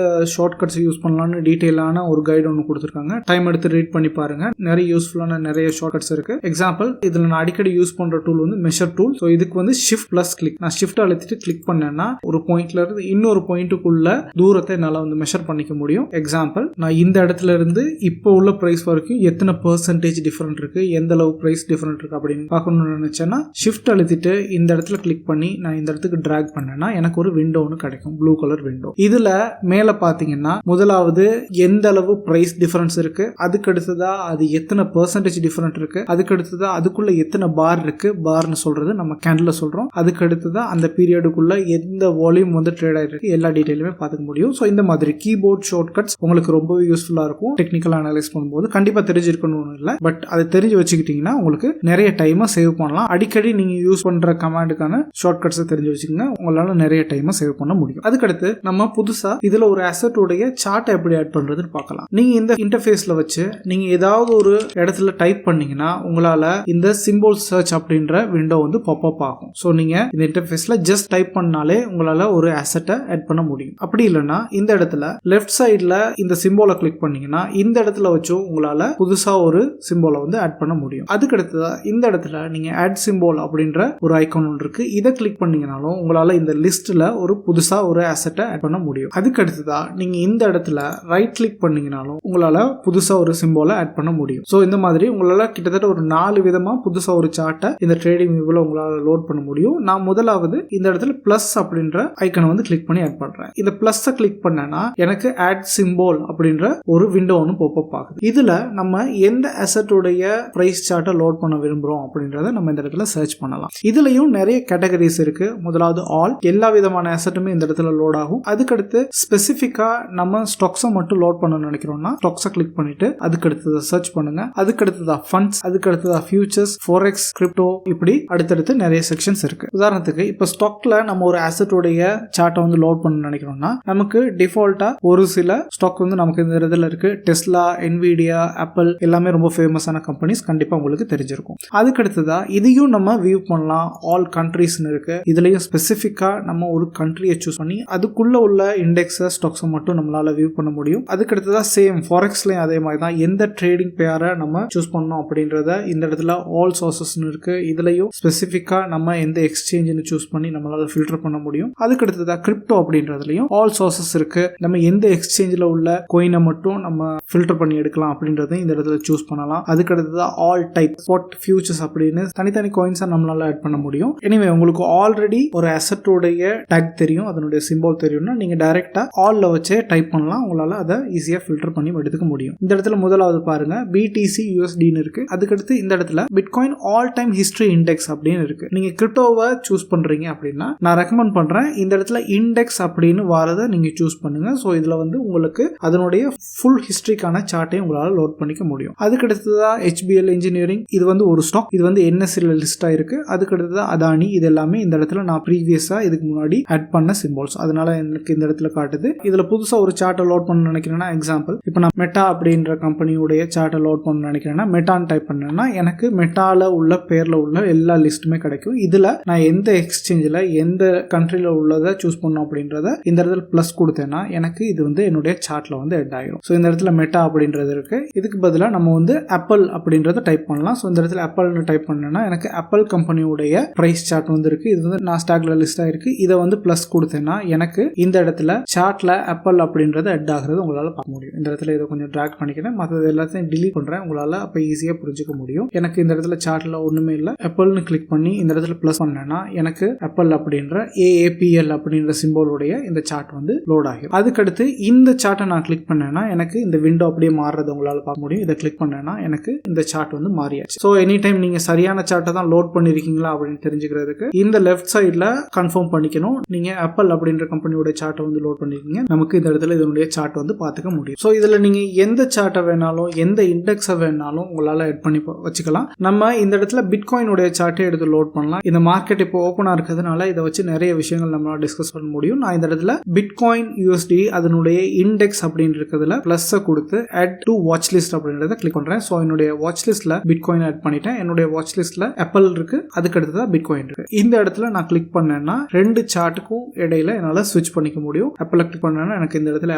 ஷார்ட் கட்ஸ் யூஸ் பண்ணலாம்னு டீடைலான ஒரு கைடு ஒன்று கொடுத்துருக்காங்க. டைம் எடுத்து ரீட் பண்ணி பாருங்க. நிறைய யூஸ்ஃபுல்லான நிறைய ஷார்ட் கட்ஸ் இருக்கு. எக்ஸாம்பிள், இதுல நான் அடிக்கடி யூஸ் பண்ற tool measure tool. Tool. So இதுக்கு வந்து ஷிஃப்ட் பிளஸ் கிளிக். நான் ஷிஃப்ட் அழுத்திட்டு கிளிக் பண்ணேன்னா ஒரு பாயிண்ட்ல இருந்து இன்னொரு பாயிண்ட்டுக்குள்ள தூரத்தை என்னால் வந்து மெஷர் பண்ணிக்க முடியும். எக்ஸாம்பிள், நான் இந்த இடத்துல இருந்து இப்போ உள்ள பிரைஸ் வரைக்கும் எத்தனை பெர்சன்டேஜ் டிஃபரெண்ட் இருக்கு, எந்த அளவு பிரைஸ் டிஃபரெண்ட் இருக்கு அப்படின்னு பார்க்கணும்னு நினைச்சேன்னா ஷிஃப்ட் அழுத்திட்டு இந்த இடத்துல கிளிக் பண்ணி நான் இந்த இடத்துக்கு டிராக் பண்ணேன்னா எனக்கு ஒரு விண்டோ ஒன்று கிடைக்கும், ப்ளூ கலர் விண்டோ. இதுல மேல பாத்தீங்கன்னா முதலாவது எந்த அளவு பிரைஸ் டிஃபரன்ஸ் இருக்கு, அதுக்கு அடுத்ததா அது எத்தனை பெர்சன்டேஜ் டிஃபரெண்ட் இருக்கு, அதுக்கு அடுத்ததா அதுக்குள்ள எத்தனை பார் இருக்கு, பார்னு சொல்றது நம்ம கேண்டில் சொல்றோம். அதுக்கு அடுத்ததா அந்த பீரியடுக்குள்ள எந்த வால்யூம் வந்து ட்ரேட் ஆயிருக்கு எல்லா டீடைலுமே பார்த்துக்க முடியும். ஸோ இந்த மாதிரி கீபோர்ட் ஷார்ட்கட்ஸ் உங்களுக்கு ரொம்பவே யூஸ்ஃபுல்லா இருக்கும். டெக்னிக்கல் அனலைஸ் பண்ணும்போது கண்டிப்பா தெரிஞ்சிருக்கணும்னு இல்லை, பட் அதை தெரிஞ்சு வச்சுக்கிட்டீங்கன்னா உங்களுக்கு நிறைய டைமை சேவ் பண்ணலாம். அடிக்கடி நீங்க யூஸ் பண்ற கமாண்டுக்கான ஷார்ட்கட்ஸ் தெரிஞ்சு வச்சுக்கோங்க, உங்களால நிறைய டைமை சேவ் பண்ண முடியும். அதுக்கடுத்து நம்ம புதுசா இதுல ஒரு அசெட் உடைய சார்ட்டை எப்படி ஆட் பண்றதுன்னு பார்க்கலாம். நீங்க இந்த இன்டர்ஃபேஸ்ல வச்சு நீங்க ஏதாவது ஒரு இடத்துல டைப் பண்ணீங்கன்னா உங்களால இந்த சிம்பிள் சர்ச் அப்படின்ற விண்டோ வந்து பாப் அப் ஆகும். ஸோ நீங்க இந்த இன்டர்ஃபேஸ்ல ஜஸ்ட் டைப் பண்ணாலே உங்களால ஒரு அசெட்டை ஆட் பண்ண முடியும். அப்படி இல்லைன்னா இந்த இடத்துல லெஃப்ட் சைட்ல இந்த சிம்போலை கிளிக் பண்ணீங்கன்னா இந்த இடத்துல வச்சு உங்களால புதுசா ஒரு சிம்போலை வந்து ஆட் பண்ண முடியும். அதுக்கு அடுத்ததா இந்த இடத்துல நீங்க ஆட் சிம்போல் அப்படின்ற ஒரு ஐகான் ஒன்று இருக்கு, இதை கிளிக் பண்ணீங்கனாலும் உங்களால இந்த லிஸ்ட்ல ஒரு புதுசா ஒரு அசெட்டை ஆட் பண்ண முடியும். அதுக்கு அடுத்ததா நீங்க இந்த இடத்துல ரைட் கிளிக் பண்ணீங்கனாலும் உங்களால புதுசா ஒரு சிம்போலை ஆட் பண்ண முடியும். ஸோ இந்த மாதிரி உங்களால கிட்டத்தட்ட ஒரு 4 விதமா புதுசா ஒரு சார்ட்டை இந்த ட்ரேடிங் வியூல உங்களால லோட் பண்ண முடியும். நான் முதலாவது இந்த இடத்துல பிளஸ் அப்படின்ற ஐக்கனை வந்து கிளிக் பண்ணி ஆட் பண்றேன். இந்த பிளஸ் கிளிக் பண்ணேன்னா எனக்கு ஆட் சிம்போல் அப்படின்ற ஒரு விண்டோ ஒன்று பாப் ஆகுது. இதுல நம்ம எந்த அசெட்டோடைய பிரைஸ் சார்ட்டை லோட் பண்ண விரும்புறோம் அப்படின்றத நம்ம இந்த இடத்துல சர்ச் பண்ணலாம். இதுலயும் நிறைய கேட்டகரிஸ் இருக்கு. முதலாவது ஆல், எல்லா விதமான அசெட்டுமே இந்த இடத்துல லோட் ஆகும். அதுக்கடுத்து ஸ்பெசிஃபிக்கா நம்ம ஸ்டாக்ஸை மட்டும் லோட் பண்ண நினைக்கிறோம்னா ஸ்டாக்ஸை கிளிக் பண்ணிட்டு அதுக்கு அடுத்தது சர்ச் பண்ணுங்க. அதுக்கு அடுத்ததா ஃபண்ட்ஸ், அதுக்கு அடுத்ததா ஃபியூச்சர்ஸ், ஃபோரெக்ஸ், கிரிப்டோ, இப்படி அடுத்தடுத்து நிறைய செக்ஷன்ஸ் இருக்கு. உதாரணத்துக்கு இப்போ ஸ்டாக்ல நம்ம ஒரு அசெட்டோடைய சார்ட்டை வந்து லோட் பண்ண நினைக்கிறோம்னா நமக்கு டிஃபால்ட்டா ஒரு சில ஸ்டாக் வந்து நமக்கு இந்த இடத்துல இருக்கு. டெஸ்லா, என்விடியா, ஆப்பிள் எல்லாமே ரொம்ப ஃபேமஸான கம்பெனிஸ், கண்டிப்பா உங்களுக்கு தெரிஞ்சிருக்கும். அதுக்கு அடுத்ததா இதையும் நம்ம வியூ பண்ணலாம். ஆல் கண்ட்ரீஸ்னு இருக்கு. இதுலயும் ஸ்பெசிஃபிக்கா நம்ம ஒரு கண்ட்ரியை சூஸ் பண்ணி அதுக்குள்ள உள்ள இண்டெக்ஸ் ஸ்டாக்ஸை மட்டும் நம்மளால வியூ பண்ண முடியும். அதுக்கு அடுத்ததா சேம் ஃபாரெக்ஸ்லயும் அதே மாதிரி தான் எந்த ட்ரேடிங் பேரை நம்ம சூஸ் பண்ணோம் அப்படின்றத இந்த இடத்துல ஆல் சோர்சஸ்னு இருக்கு. இதுலயும் ஸ்பெசிஃபிக்கா நம்ம எந்த எக்ஸ்சேஞ்சுன்னு சூஸ் பண்ணி நம்மளால ஃபில்டர் பண்ண முடியும். அதுக்கு அடுத்ததா கிரிப்டோ அப்படின்றதுலயும் ஆல் சோர்சஸ் இருக்கு. நம்ம எந்த எக்ஸ்சேஞ்சில் உள்ள கோயினை மட்டும் நம்ம ஃபில்டர் பண்ணி எடுக்கலாம் அப்படின்றத இந்த இடத்துல சூஸ் பண்ணலாம். அதுக்கு அடுத்ததா ஆல் டைப், ஸ்பாட், ஃபியூச்சர்ஸ் அப்படின்னு தனித்தனி கோயின்ஸை நம்மளால ஆட் பண்ண முடியும். எனிவே உங்களுக்கு ஆல்ரெடி ஒரு அசெட்டோடைய டேக் தெரியும், அதனுடைய சிம்போல் தெரியும்னா நீங்க டைரக்டா ஆல்ல வச்சே டைப் பண்ணலாம். உங்களால அதை ஈஸியா ஃபில்டர் பண்ணி எடுத்துக்க முடியும். இந்த இடத்துல முதலாவது பாருங்க BTC USDன்னு இருக்கு. அதுக்கடுத்து இந்த இடத்துல bitcoin all time history index அப்படின்னு இருக்கு. நீங்க கிரிப்டோவை சூஸ் பண்றீங்க அப்படின்னா நான் ரெக்கமெண்ட் பண்றேன் இந்த இடத்துல இண்டெக்ஸ் அப்படின்னு வரதை நீங்க சூஸ் பண்ணுங்க. ஸோ இதுல வந்து உங்களுக்கு அதனுடைய ஃபுல் ஹிஸ்டரிக்கான சார்ட்டையும் உங்களால லோட் பண்ணிக்க முடியும். அதுக்கு அடுத்ததா HBL இன்ஜினியரிங், இது வந்து ஒரு ஸ்டாக், இது வந்து NSEல லிஸ்ட் ஆயிருக்கு. அதுக்கு அடுத்ததா அதானி, இது எல்லாமே இந்த இடத்துல நான் ப்ரீவியஸா இதுக்கு முன்னாடி ஆட் பண்ண சிம்போல்ஸ், அதனால எனக்கு இந்த இடத்துல காட்டுது. இதுல புதுசா ஒரு சார்ட்டை லோட் பண்ண நினைக்கிறேன்னா எக்ஸாம்பிள் இப்போ நான் மெட்டா அப்படின்ற கம்பெனியுடைய சார்ட்டை லோட் பண்ண நினைக்கிறேன்னா மெட்டான்னு டைப் பண்ணேன்னா எனக்கு மெட்டால உள்ள பேர்ல உள்ள எல்லா லிஸ்ட்டுமே கிடைக்கும். இதுல நான் எந்த எக்ஸ்சேஞ்சில் எந்த கண்ட்ரில உள்ளதை சூஸ் பண்ணோம் அப்படின்றத இந்த இடத்துல பிளஸ் கொடுத்தேன்னா எனக்கு இது வந்து என்னுடைய சார்ட்ல வந்து எட் ஆயிரும். ஸோ இந்த இடத்துல மெட்டா அப்படின்றது இருக்கு. இதுக்கு பதிலாக நம்ம வந்து ஆப்பிள் அப்படின்றத டைப் பண்ணலாம். ஸோ இந்த இடத்துல ஆப்பிள்னு டைப் பண்ணேன்னா எனக்கு ஆப்பிள் கம்பெனியுடைய பிரைஸ் சார்ட் வந்து இருக்கு. இது வந்து நாஸ்டாக்ல லிஸ்ட் ஆயிருக்கு. இதை வந்து பிளஸ் கொடுத்தேன்னா எனக்கு இந்த இடத்துல சார்ட்ல ஆப்பிள் அப்படின்றது எட் ஆகுறது உங்களால பார்க்க முடியும். இந்த இடத்துல இதை கொஞ்சம் டிராக் பண்ணிக்கிறேன், மற்றது எல்லாத்தையும் டிலீட் பண்றேன். உங்களால அப்ப ஈஸியா புரிஞ்சுக்க முடியும். எனக்கு இந்த இடத்துல சார்ட்ல ஒண்ணுமே இல்லை, ஆப்பிள்னு கிளிக் பண்ணி இந்த இடத்துல பிளஸ் பண்ணேன்னா எனக்கு ஆப்பிள் அப்படின்ற AAPL அப்படின்ற சிம்போலுடைய இந்த சார்ட் வந்து லோட் ஆகும். அதுக்கடுத்து இந்த சார்ட்டை நான் கிளிக் பண்ணேன்னா எனக்கு இந்த விண்டோ அப்படியே மாறுறது உங்களால பார்க்க முடியும். இதை கிளிக் பண்ணேன்னா எனக்கு இந்த சார்ட் வந்து மாறியாச்சு. ஸோ எனி டைம் நீங்க சரியான சார்ட்டை தான் லோட் பண்ணிருக்கீங்களா அப்படின்னு தெரிஞ்சுக்கிறதுக்கு இந்த லெஃப்ட் சைட்ல கன்ஃபார்ம் பண்ணிக்கணும். நீங்க ஆப்பிள் அப்படின்ற கம்பெனியோட சார்ட்டை வந்து லோட் பண்ணிருக்கீங்க, நமக்கு இந்த இடத்துல இதனுடைய சார்ட் வந்து பார்த்துக்க முடியும். ஸோ இதுல நீங்க எந்த சார்ட்டை வேணாலும் எந்த இண்டெக்ஸை வேணாலும் உங்களால ஆட் பண்ணி வச்சுக்கலாம். நம்ம இந்த இடத்துல பிட்காயினுடைய சார்ட்டை எடுத்து லோட் பண்ணலாம். இந்த மார்க்கெட் இப்போ ஓப்பனா இருக்கிறதுனால இதை வச்சு நிறைய விஷயங்கள் நம்மளால டிஸ்கஸ் பண்ண முடியும். நான் இந்த இடத்துல பிட்காயின் USD அதனுடைய இண்டெக்ஸ் அப்படின்னு இருக்கிறதுல பிளஸ் கொடுத்து ஆட் டு வாட்ச் லிஸ்ட் அப்படின்றத கிளிக் பண்றேன். ஸோ என்னுடைய வாட்ச் லிஸ்ட்ல பிட்காயின் ஆட் பண்ணிட்டேன். என்னுடைய வாட்ச் லிஸ்ட்ல ஆப்பிள் இருக்கு, அதுக்கு அடுத்ததான் பிட்காயின் இருக்கு. இந்த இடத்துல நான் கிளிக் பண்ணேன்னா ரெண்டு சார்ட்டுக்கும் இடையில என்னால ஸ்விட்ச் பண்ணிக்க முடியும். ஆப்பிள் கிளிக் பண்ணேன்னா எனக்கு இந்த இடத்துல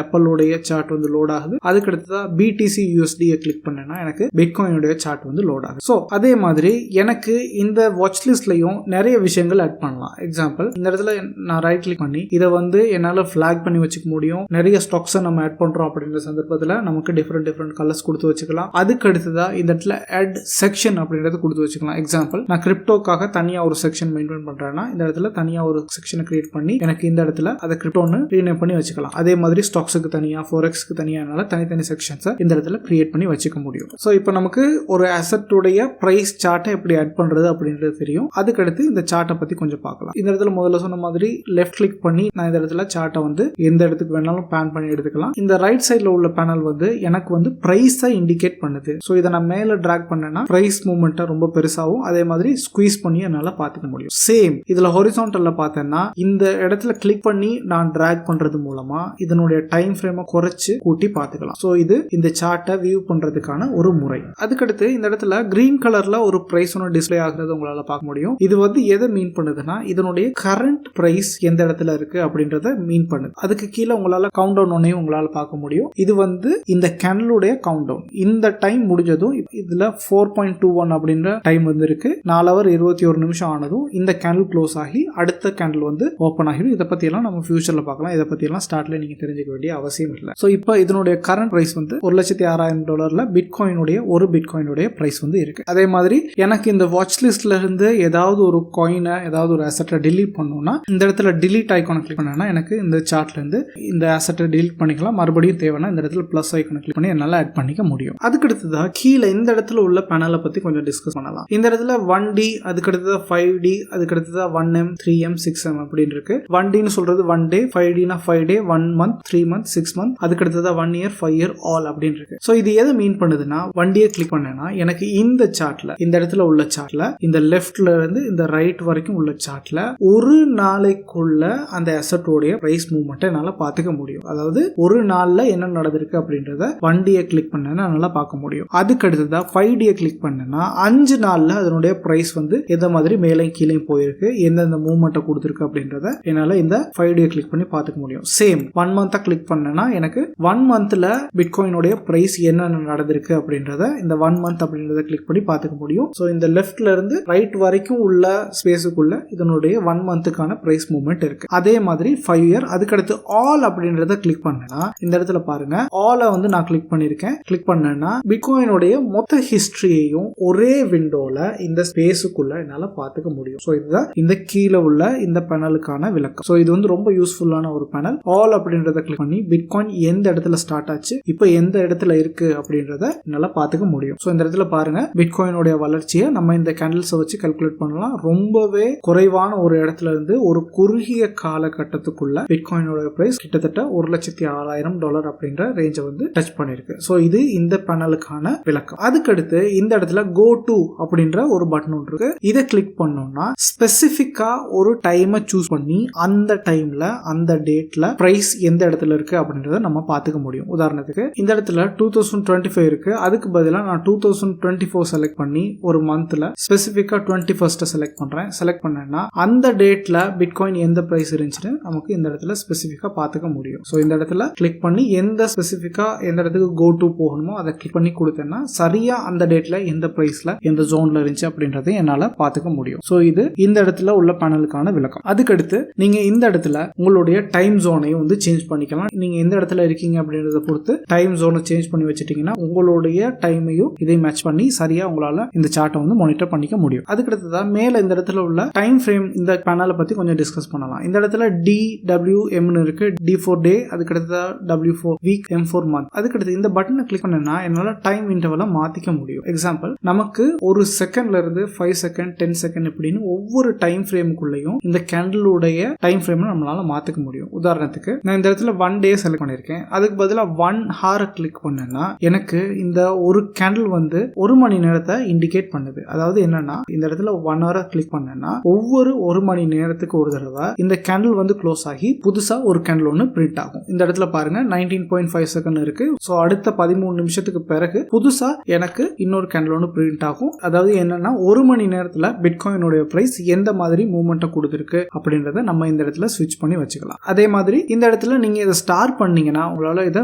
ஆப்பிளோடைய சார்ட் வந்து லோட் ஆகுது. அதுக்கு அடுத்ததான் BTC USD கிளிக் பண்ணேன்னா எனக்கு பிட்காயினுடைய சார்ட் வந்து லோட் ஆகுது. ஸோ அதே மாதிரி எனக்கு இந்த வாட்ச் வாட்ச் லிஸ்ட்லயும் நிறைய விஷயங்கள் ஆட் பண்ணலாம். எக்ஸாம்பிள், இந்த இடத்துல நான் ரைட் கிளிக் பண்ணி இதை வந்து என்னால ஃபிளாக் பண்ணி வச்சுக்க முடியும். நிறைய ஸ்டாக்ஸை நம்ம ஆட் பண்றோம் அப்படின்ற சந்தர்ப்பத்தில் நமக்கு டிஃப்ரெண்ட் கலர்ஸ் கொடுத்து வச்சுக்கலாம். அதுக்கு அடுத்ததா இந்த இடத்துல ஆட் செக்ஷன் அப்படின்றது கொடுத்து வச்சுக்கலாம். எக்ஸாம்பிள், நான் கிரிப்டோக்காக தனியா ஒரு செக்ஷன் மெயின்டைன் பண்றேன்னா இந்த இடத்துல தனியா ஒரு செக்ஷனை கிரியேட் பண்ணி எனக்கு இந்த இடத்துல அதை கிரிப்டோன்னு ரீநேம் பண்ணி வச்சுக்கலாம். அதே மாதிரி ஸ்டாக்ஸுக்கு தனியா, ஃபோரெக்ஸ்க்கு தனியா தனித்தனி செக்ஷன்ஸை இந்த இடத்துல கிரியேட் பண்ணி வச்சுக்க முடியும். ஸோ இப்போ நமக்கு ஒரு அசெட்டுடைய பிரைஸ் சார்ட்டை எப்படி ஆட் பண்றது அப்படின்றது தெரியும். அதுக்கடுத்து இந்த சார்ட்டை பத்தி கொஞ்சம் பார்க்கலாம். இந்த இடத்துல முதல்ல சொன்ன மாதிரி லெஃப்ட் கிளிக் பண்ணி நான் இந்த இடத்துல சார்ட்டை வந்து எந்த இடத்துக்கு வேணாலும் பேன் பண்ணி எடுத்துக்கலாம். இந்த ரைட் சைட்ல உள்ள பேனல் வந்து எனக்கு வந்து பிரைஸை இண்டிகேட் பண்ணுது. ஸோ இதை நான் மேல டிராக் பண்ணேன்னா பிரைஸ் மூவ்மெண்ட்டை ரொம்ப பெருசாகவும் அதே மாதிரி ஸ்குவீஸ் பண்ணி என்னால பார்த்துக்க முடியும். சேம் இதுல ஹொரிசான்டல்ல பார்த்தேன்னா இந்த இடத்துல கிளிக் பண்ணி நான் டிராக் பண்றது மூலமா இதனுடைய டைம் ஃப்ரேமை குறைச்சு கூட்டி பார்த்துக்கலாம். ஸோ இது இந்த சார்ட்டை வியூ பண்றதுக்கான ஒரு முறை. அதுக்கடுத்து இந்த இடத்துல கிரீன் கலர்ல ஒரு பிரைஸ் ஒன்று டிஸ்பிளே ஆகுறது உங்களால பார்க்க முடியும். இது வந்து எதை மீன் பண்ணுதுன்னா இதனுடைய கரண்ட் பிரைஸ் எந்த இடத்துல இருக்கு அப்படின்றத மீன் பண்ணுது. அதுக்கு கீழே உங்களால கவுண்ட் டவுன் ஒன்னையும் உங்களால பார்க்க முடியும். இது வந்து இந்த கேண்டலுடைய கவுண்ட் டவுன். இந்த டைம் முடிஞ்சதும் இதுல 4.21 அப்படின்ற டைம் வந்து இருக்கு. 4 ஹவர் 21 நிமிஷம் ஆனதும் இந்த கேண்டில் க்ளோஸ் ஆகி அடுத்த கேண்டில் வந்து ஓப்பன் ஆகிடும். இதை பத்தி எல்லாம் நம்ம ஃபியூச்சர்ல பார்க்கலாம். இதை பத்தி எல்லாம் ஸ்டார்ட்ல நீங்க தெரிஞ்சுக்க வேண்டிய அவசியம் இல்லை. ஸோ இப்போ இதனுடைய கரண்ட் பிரைஸ் வந்து $1,06,000 பிட்காயினுடைய ஒரு பிட்காயினுடைய பிரைஸ் வந்து இருக்கு. அதே மாதிரி எனக்கு இந்த வாட்ச் லிஸ்ட்ல இருந்து ஏதாவது ஒரு காயினை ஏதாவது ஒரு அசெட்டை டிலீட் பண்ணணும்னா இந்த இடத்துல டிலீட் ஐக்கானை கிளிக் பண்ணா எனக்கு இந்த சார்ட்ல இருந்து இந்த அசெட்டை டிலீட் பண்ணிக்கலாம். மறுபடியும் தேவைன்னா இந்த இடத்துல பிளஸ் ஐக்கானை கிளிக் பண்ணி என்னால ஆட் பண்ணிக்க முடியும். அதுக்கு அடுத்ததா கீழே இந்த இடத்துல உள்ள பேனலை பத்தி கொஞ்சம் டிஸ்கஸ் பண்ணலாம். இந்த இடத்துல 1D, அதுக்கு அடுத்ததா 5D, அதுக்கு அடுத்ததா 1M, 3M, 6M அப்படின்னு இருக்கு. 1Dன்னு சொல்றது 1 day, 5Dனா 5 day, 1 month, 3 month, 6 month, அதுக்கு அடுத்ததா 1 year, 5 year, all அப்படின்னு இருக்கு. ஸோ இது எதை மீன் பண்ணுதுன்னா 1D கிளிக் பண்ணேன்னா எனக்கு இந்த சார்ட்ல இந்த இடத்துல உள்ள சார்ட்ல இந்த லெஃப்ட்ல இருந்து இந்த ரைட் வரைக்கும் உள்ள சார்ட்ல ஒரு நாளைக்குள்ள அந்த அசெட்டோடைய பிரைஸ் மூவ்மெண்ட்டை என்னால பார்த்துக்க முடியும். அதாவது ஒரு நாள்ல என்ன நடந்திருக்கு அப்படின்றத 1D கிளிக் பண்ணேன்னா என்னால பார்க்க முடியும். அதுக்கு அடுத்ததா 5D கிளிக் பண்ணேன்னா 5 நாள்ல அதனுடைய பிரைஸ் வந்து எந்த மாதிரி மேலே கீழே போயிருக்கு, எந்தெந்த மூவ்மெண்ட்டை கொடுத்துருக்கு அப்படின்றத என்னால இந்த 5D கிளிக் பண்ணி பார்த்துக்க முடியும். சேம் 1 மந்த் கிளிக் பண்ணேன்னா எனக்கு 1 மந்த்ல பிட்காயினுடைய பிரைஸ் என்னென்ன நடந்திருக்கு அப்படின்றத இந்த 1 மந்த் அப்படின்றத கிளிக் பண்ணி பார்த்துக்க முடியும். ஸோ இந்த லெஃப்ட்ல இருந்து ரைட் வரைக்கும் உள்ள ஸ்பேஸுக்குள்ள இதனுடைய 1 மந்த்துக்கான பிரைஸ் மூவ்மெண்ட் இருக்கு. அதே மாதிரி 5 இயர், அதுக்கடுத்து ஆல் அப்படின்றத கிளிக் பண்ணேன்னா இந்த இடத்துல பாருங்க ஆலை வந்து நான் கிளிக் பண்ணிருக்கேன். கிளிக் பண்ணேன்னா பிட்காயினுடைய மொத்த ஹிஸ்டரியையும் ஒரே விண்டோல இந்த ஸ்பேஸுக்குள்ள என்னால பார்த்துக்க முடியும். ஸோ இதுதான் இந்த கீழே உள்ள இந்த பேனலுக்கான விளக்கம். ஸோ இது வந்து ரொம்ப யூஸ்ஃபுல்லான ஒரு பேனல். ஆல் அப்படின்றத கிளிக் பண்ணி பிட்காயின் எந்த இடத்துல ஸ்டார்ட் ஆச்சு, இப்போ எந்த இடத்துல இருக்கு அப்படின்றத என்னால பார்த்துக்க முடியும். ஸோ இந்த இடத்துல பாருங்க பிட்காயினுடைய வளர்ச்சியை நம்ம இந்த கேண்டில்ஸை வச்சு கால்குலேட் பண்ணலாம். ரொம்பவே குறைவான ஒரு இடத்துல இருந்து ஒரு குறுகிய காலகட்டத்துக்குள்ள பிட்காயினோட பிரைஸ் கிட்டத்தட்ட $1,06,000 அப்படின்ற ரேஞ்சை வந்து டச் பண்ணிருக்கு. ஸோ இது இந்த பேனலுக்கான விளக்கம். அதுக்கடுத்து இந்த இடத்துல கோ டு அப்படின்ற ஒரு பட்டன் ஒன்று இருக்கு. இதை கிளிக் பண்ணோம்னா ஸ்பெசிபிக்கா ஒரு டைமை சூஸ் பண்ணி அந்த டைம்ல அந்த டேட்ல பிரைஸ் எந்த இடத்துல இருக்கு அப்படின்றத நம்ம பார்த்துக்க முடியும். உதாரணத்துக்கு இந்த இடத்துல 2025 இருக்கு. அதுக்கு பதிலாக நான் 2024 செலக்ட் பண்ணி ஒரு மந்த்ல ஸ்பெசிபிக்கா 21st செலக்ட் பண்றேன். செலக்ட் பண்ணேன்னா அந்த டேட்ல பிட்காயின் எந்த பிரைஸ் இருந்துச்சுன்னு நமக்கு இந்த இடத்துல ஸ்பெசிபிக்கா பார்த்துக்க முடியும். ஸோ இந்த இடத்துல கிளிக் பண்ணி எந்த ஸ்பெசிபிக்கா எந்த இடத்துக்கு கோ டு போகணுமோ அதை கிளிக் பண்ணி கொடுத்தேன்னா சரியா அந்த டேட்ல எந்த பிரைஸ்ல எந்த ஜோன்ல இருந்துச்சு அப்படின்றத என்னால பார்த்துக்க முடியும். ஸோ இது இந்த இடத்துல உள்ள பேனலுக்கான விளக்கம். அதுக்கடுத்து நீங்க இந்த இடத்துல உங்களுடைய டைம் ஜோனையும் வந்து சேஞ்ச் பண்ணிக்கலாம். நீங்க எந்த இடத்துல இருக்கீங்க அப்படின்றத பொறுத்து டைம் ஜோனை சேஞ்ச் பண்ணி வச்சுட்டீங்கன்னா உங்களுடைய டைமையும் இதை மேட்ச் பண்ணி சரியா உங்களால இந்த சார்ட்டை வந்து மானிட்டர் பண்ணிக்க முடியும். அதுக்கடுத்ததான் மேல இந்த இடத்துல உள்ள டைம் ஃப்ரேம் இந்த பேனலை பத்தி கொஞ்சம் டிஸ்கஸ் பண்ணலாம். இந்த இடத்துல DWM இருக்கு, D for day, அதுக்கடுத்ததா W for week, M for month. அதுக்கடுத்து இந்த பட்டனை கிளிக் பண்ணா என்னால டைம் இன்டர்வலை மாத்திக்க முடியும். எக்ஸாம்பிள், நமக்கு ஒரு செகண்ட்ல இருந்து 5 செகண்ட் 10 செகண்ட் இப்படின்னு ஒவ்வொரு டைம் ஃப்ரேமுக்குள்ளேயும் இந்த கேண்டிலுடைய டைம் ஃப்ரேம் நம்மளால மாத்திக்க முடியும். உதாரணத்துக்கு நான் இந்த இடத்துல 1 day செலக்ட் பண்ணிருக்கேன். அதுக்கு பதிலாக 1 hour கிளிக் பண்ணேன்னா எனக்கு இந்த ஒரு கேண்டில் வந்து 1 மணி நேரத்தை இண்டிகேட் பண்ணுது. அதாவது என்னன்னா இந்த இடத்துல 1 hour கிளிக் பண்ணேன்னா ஒவ்வொரு 1 மணி நேரத்துக்கு ஒரு தடவை இந்த கேண்டில் வந்து க்ளோஸ் ஆகி புதுசா ஒரு கேண்டில் ஒன்று பிரிண்ட் ஆகும். இந்த இடத்துல பாருங்க 19.5 செகண்ட் இருக்கு. ஸோ அடுத்த 13 நிமிஷத்துக்கு பிறகு புதுசா எனக்கு இன்னொரு கேண்டில் ஒன்று பிரிண்ட் ஆகும். அதாவது என்னன்னா 1 மணி நேரத்துல பிட்காயினுடைய பிரைஸ் எந்த மாதிரி மூவ்மெண்ட்டை கொடுத்துருக்கு அப்படின்றத நம்ம இந்த இடத்துல ஸ்விட்ச் பண்ணி வச்சுக்கலாம். அதே மாதிரி இந்த இடத்துல நீங்க இதை ஸ்டார் பண்ணீங்கன்னா உங்களால இதை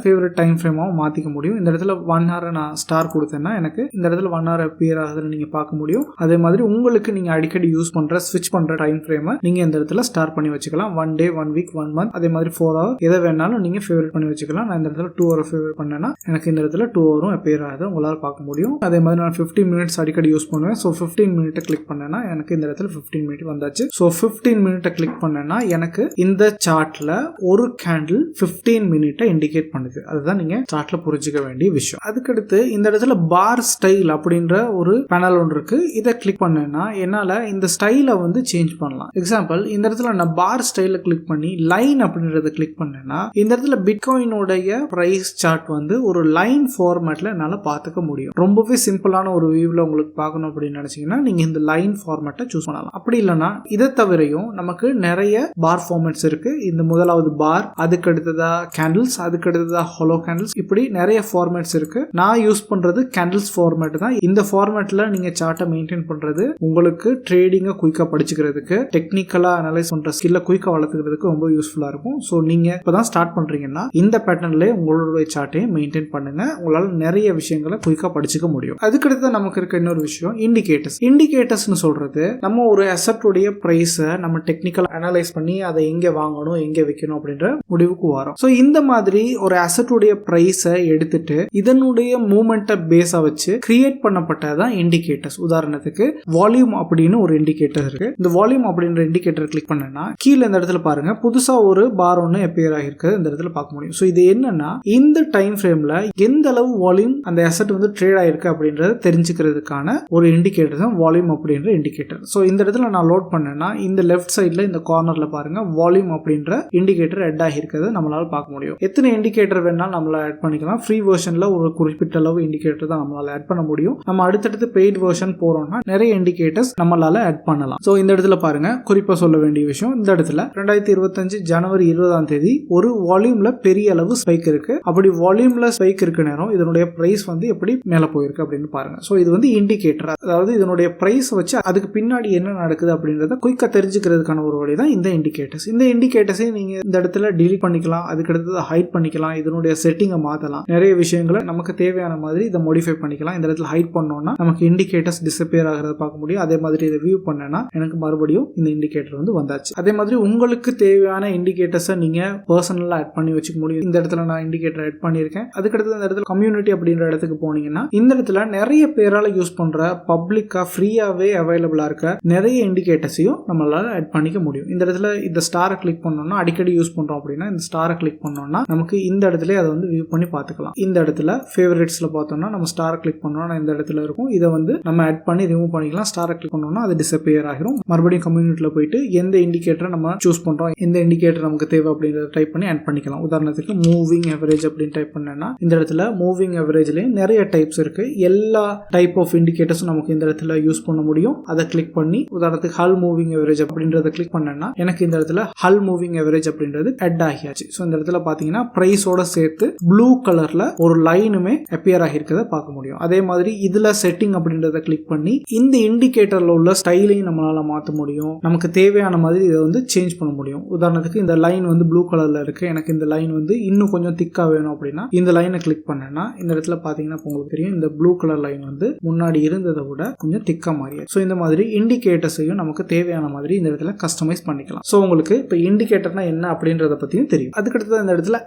ஃபேவரட் டைம் ஃப்ரேமாவும் மாத்திக்க முடியும். இந்த இடத்துல 1 hour நான் ஸ்டார் கொடுத்தேன்னா எனக்கு இந்த இடத்துல 1 hour அப்பியர் ஆகுதுன்னு நீங்க பார்க்க முடியும். அதே மாதிரி உங்களுக்கு நீங்க அடிக்கடி யூஸ் பண்ற ஸ்விட்ச் பண்ற டைம் ஃப்ரேமை நீங்க இந்த இடத்துல ஸ்டார்ட் பண்ணி வச்சுக்கலாம். 1 day 1 week 1 month அதே மாதிரி 4 hour எதை வேணாலும் நீங்க ஃபேவரட் பண்ணி வச்சுக்கலாம். நான் இந்த இடத்துல 2 hour ஃபேவரட் பண்ணேன்னா எனக்கு இந்த இடத்துல 2 hour appear ஆகுது, உங்களால பார்க்க முடியும். அதே மாதிரி நான் 15 minutes அடிக்கடி யூஸ் பண்ணுவேன். ஸோ 15 minute கிளிக் பண்ணேன்னா எனக்கு இந்த இடத்துல 15 minute வந்தாச்சு. ஸோ 15 minute கிளிக் பண்ணேன்னா எனக்கு இந்த சார்ட்ல ஒரு கேண்டில் 15 minute இண்டிகேட் பண்ணுது. அதுதான் நீங்க சார்ட்ல புரிஞ்சுக்க வேண்டிய விஷயம். அதுக்கடுத்து இந்த இடத்துல பார் ஸ்டைல் அப்படின்ற ஒரு பேனல் ஒன்று இருக்கு. இதை கிளிக் பண்ணேன்னா என்னால இந்த ஸ்டைலை வந்து சேஞ்ச் பண்ணலாம். எக்ஸாம்பிள் இந்த இடத்துல நான் பார் ஸ்டைல கிளிக் பண்ணி லைன் அப்படின்றத கிளிக் பண்ணேன்னா இந்த இடத்துல பிட்காயினோடைய பிரைஸ் சார்ட் வந்து ஒரு லைன் ஃபார்மேட்ல என்னால பார்த்துக்க முடியும். ரொம்பவே சிம்பிளான ஒரு வியூல உங்களுக்கு பார்க்கணும் அப்படின்னு நினைச்சீங்கன்னா நீங்க இந்த லைன் ஃபார்மேட்டை சூஸ் பண்ணலாம். அப்படி இல்லைன்னா இதை தவிரையும் நமக்கு நிறைய பார் ஃபார்மேட்ஸ் இருக்கு. இந்த முதலாவது பார், அதுக்கு அடுத்ததா கேண்டில்ஸ், அதுக்கு அடுத்ததா ஹாலோ கேண்டில்ஸ், இப்படி நிறைய ஃபார்மேட்ஸ் இருக்கு. நான் யூஸ் பண்றது கேண்டில்ஸ் ஃபார்மேட் தான். இந்த ஃபார்மேட்ல நீங்க சார்ட்டை மெயின்டைன் பண்றது உங்களுக்கு ட்ரேடிங்கை குயிக்கா படிச்சுக்கிறதுக்கு, டெக்னிக்கலா அனலைஸ் பண்ற ஸ்கில்ல குயிக்கா வளர்த்துக்கிறதுக்கு ரொம்ப யூஸ்ஃபுல்லா இருக்கும். ஸோ நீங்க இப்பதான் ஸ்டார்ட் பண்றீங்கன்னா இந்த பேட்டர்ன்ல உங்களுடைய சார்ட்டையும் மெயின்டைன் பண்ணுங்க. உங்களால நிறைய விஷயங்களை குயிக்கா படிச்சுக்க முடியும். அதுக்கடுத்து நமக்கு இருக்க இன்னொரு விஷயம் இண்டிகேட்டர்ஸ். இண்டிகேட்டர்ஸ்னு சொல்றது நம்ம ஒரு அசெட்டுடைய பிரைஸை நம்ம டெக்னிக்கல் அனலைஸ் பண்ணி அதை எங்க வாங்கணும் எங்க விற்கணும் அப்படின்ற முடிவுக்கு வரும். ஸோ இந்த மாதிரி ஒரு அசெட்டுடைய பிரைஸை எடுத்துட்டு இதனுடைய மூவ்மெண்ட்டை பேஸா வச்சு கிரியேட் பண்ணப்பட்டதான் இண்டிகேட்டர்ஸ். உதாரணத்துக்கு வால்யூம் அப்படின்னு ஒரு இண்டிகேட்டர் இருக்கு. இந்த வால்யூம் அப்படின்ற இண்டிகேட்டர் கிளிக் பண்ணா கீழே இந்த இடத்துல பாருங்க புதுசா ஒரு பார் ஒன்று appear ஆகிருக்கு. இந்த இடத்துல பார்க்க முடியும். ஸோ இது என்னன்னா இந்த டைம் ஃப்ரேம்ல எந்த அளவு வால்யூம் அந்த அசெட் வந்து ட்ரேட் ஆயிருக்கு அப்படின்றத தெரிஞ்சுக்கிறதுக்கான ஒரு இண்டிகேட்டர் தான் வால்யூம் அப்படின்ற இண்டிகேட்டர். ஸோ இந்த இடத்துல நான் லோட் பண்ணேன்னா இந்த லெஃப்ட் சைட்ல இந்த கார்னர்ல பாருங்க வால்யூம் அப்படின்ற இண்டிகேட்டர் ஆட் ஆகிருக்கிறது நம்மளால பார்க்க முடியும். எத்தனை இண்டிகேட்டர் வேணாலும் நம்மளால ஆட் பண்ணிக்கலாம். ஃப்ரீ வெர்ஷன்ல ஒரு குறிப்பிட்ட அளவு இண்டிகேட்டர் தான் நம்மளால ஆட் பண்ண முடியும். நம்ம அடுத்தடுத்து பெய்ட் வெர்ஷன் போறோம்னா நிறைய இண்டிகேட்டர்ஸ் நம்மளால ஆட் பண்ணலாம். ஸோ இந்த இடத்துல பாருங்க குறிப்பா சொல்ல வேண்டிய விஷயம், இந்த இடத்துல 2025 ஜனவரி 20ஆம் தேதி ஒரு வால்யூம்ல பெரிய அளவு ஸ்பைக் இருக்கு. அப்படி வால்யூம்ல ஸ்பைக் இருக்க நேரம் இதனுடைய பிரைஸ் வந்து எப்படி மேல போயிருக்கு அப்படின்னு பாருங்க. ஸோ இது வந்து இண்டிகேட்டர், அதாவது இதனுடைய பிரைஸ் வச்சு அதுக்கு பின்னாடி என்ன நடக்குது அப்படின்றத குயிக்கா தெரிஞ்சுக்கிறதுக்கான ஒரு வழி தான் இந்த இண்டிகேட்டர்ஸ். இந்த இண்டிகேட்டர்ஸை நீங்க இந்த இடத்துல டிலீட் பண்ணிக்கலாம், அதுக்கு அடுத்தது ஹைட் பண்ணிக்கலாம், இதனுடைய செட்டிங்கை மாத்தலாம், நிறைய விஷயங்களை நமக்கு தேவையான மாதிரி இதை மாடிஃபை பண்ணிக்கலாம். இந்த இடத்துல ஹைட் பண்ணோம்னா நமக்கு இண்டிகேட்டர்ஸ் டிஸப்பியர் ஆகிறத பார்க்க முடியும். அதே மாதிரி இதை வியூ பண்ணேன்னா எனக்கு மறுபடியும் இந்த இண்டிகேட்டர் வந்து வந்தாச்சு. அதே மாதிரி உங்களுக்கு தேவையான இண்டிகேட்டர்ஸை நீங்க பர்சனலா ஆட் பண்ணி வச்சுக்க முடியும். இந்த இடத்துல நான் இண்டிகேட்டர் ஆட் பண்ணியிருக்கேன். அதுக்கடுத்து இந்த இடத்துல கம்யூனிட்டி அப்படின்ற இடத்துக்கு போனீங்கன்னா இந்த இடத்துல நிறைய பேரால யூஸ் பண்ற பப்ளிக்கா ஃப்ரீயாவே அவைலபிளா இருக்க நிறைய இண்டிகேட்டர்ஸையும் நம்மளால ஆட் பண்ணிக்க முடியும். இந்த இடத்துல இந்த ஸ்டாரை கிளிக் பண்ணோம்னா அடிக்கடி யூஸ் பண்றோம் அப்படின்னா இந்த ஸ்டாரை கிளிக் பண்ணோம்னா நமக்கு இந்த இடத்துல அதை வந்து வியூ பண்ணி பார்த்துக்கலாம். இந்த இடத்துல ஃபேவரட்ஸ்ல பார்த்தோம்னா நம்ம ஸ்டாரை கிளிக் பண்ணோம்னா இந்த இடத்துல இருக்கும். இதை வந்து நம்ம ஆட் பண்ணி ரிமூவ் பண்ணிக்கலாம். ஸ்டாரை கிளிக் பண்ணோம்னா அது டிஸப்பியர் ஆகிரும். மறுபடியும் கம்யூனிட்டில போயிட்டு எந்த இண்டிகேட்டரை நம்ம சூஸ் பண்றோம், எந்த இண்டிகேட்டர் நமக்கு தேவை அப்படின்றத டைப் பண்ணி ஆட் பண்ணிக்கலாம். உதாரணத்துக்கு மூவிங் அவரேஜ் அப்படின்னு டைப் பண்ணேன்னா இந்த இடத்துல மூவிங் அவரேஜ்லயும் நிறைய டைப்ஸ் இருக்கு. எல்லா டைப் ஆஃப் இண்டிகேட்டர்ஸும் நமக்கு இந்த இடத்துல யூஸ் பண்ண முடியும். அதை கிளிக் பண்ணி உதாரணத்துக்கு ஹல் மூவிங் அவரேஜ் அப்படின்றத கிளிக் பண்ணேன்னா எனக்கு இந்த இடத்துல ஹல் மூவிங் அவரேஜ் அப்படின்றது ஆட் ஆகியாச்சு. ஸோ இந்த இடத்துல பாத்தீங்கன்னா பிரைஸோட சேர்த்து ப்ளூ கலர்ல ஒரு லைனுமே அப்பியர் ஆகிருக்கிறத பார்க்க முடியும். அதே மாதிரி இதுல செட்டிங் அப்படின்றத கிளிக் பண்ணி இந்த இண்டிகேட்டர்ல உள்ள ஸ்டைலையும் நம்மளால மாற்ற முடியும். நமக்கு தேவையான மாதிரி இதை வந்து சேஞ்ச் பண்ண முடியும். உதாரணத்துக்கு இந்த லைன் வந்து ப்ளூ கலர்ல இருக்கு, எனக்கு இந்த லைன் வந்து இன்னும் கொஞ்சம் திக்கா வேணும் அப்படின்னா இந்த லைனை கிளிக் பண்ணேன்னா இந்த இடத்துல பாத்தீங்கன்னா உங்களுக்கு தெரியும் இந்த ப்ளூ கலர் லைன் வந்து முன்னாடி இருந்ததை விட கொஞ்சம் திக்கா மாறியும். ஸோ இந்த மாதிரி இண்டிகேட்டர்ஸையும் நமக்கு தேவையான மாதிரி இந்த இடத்துல கஸ்டமைஸ் பண்ணிக்கலாம். ஸோ உங்களுக்கு இப்போ இண்டிகேட்டர்னா என்ன அப்படின்றத பத்தியும் தெரியும். அதுக்கடுத்து இந்த இடத்துல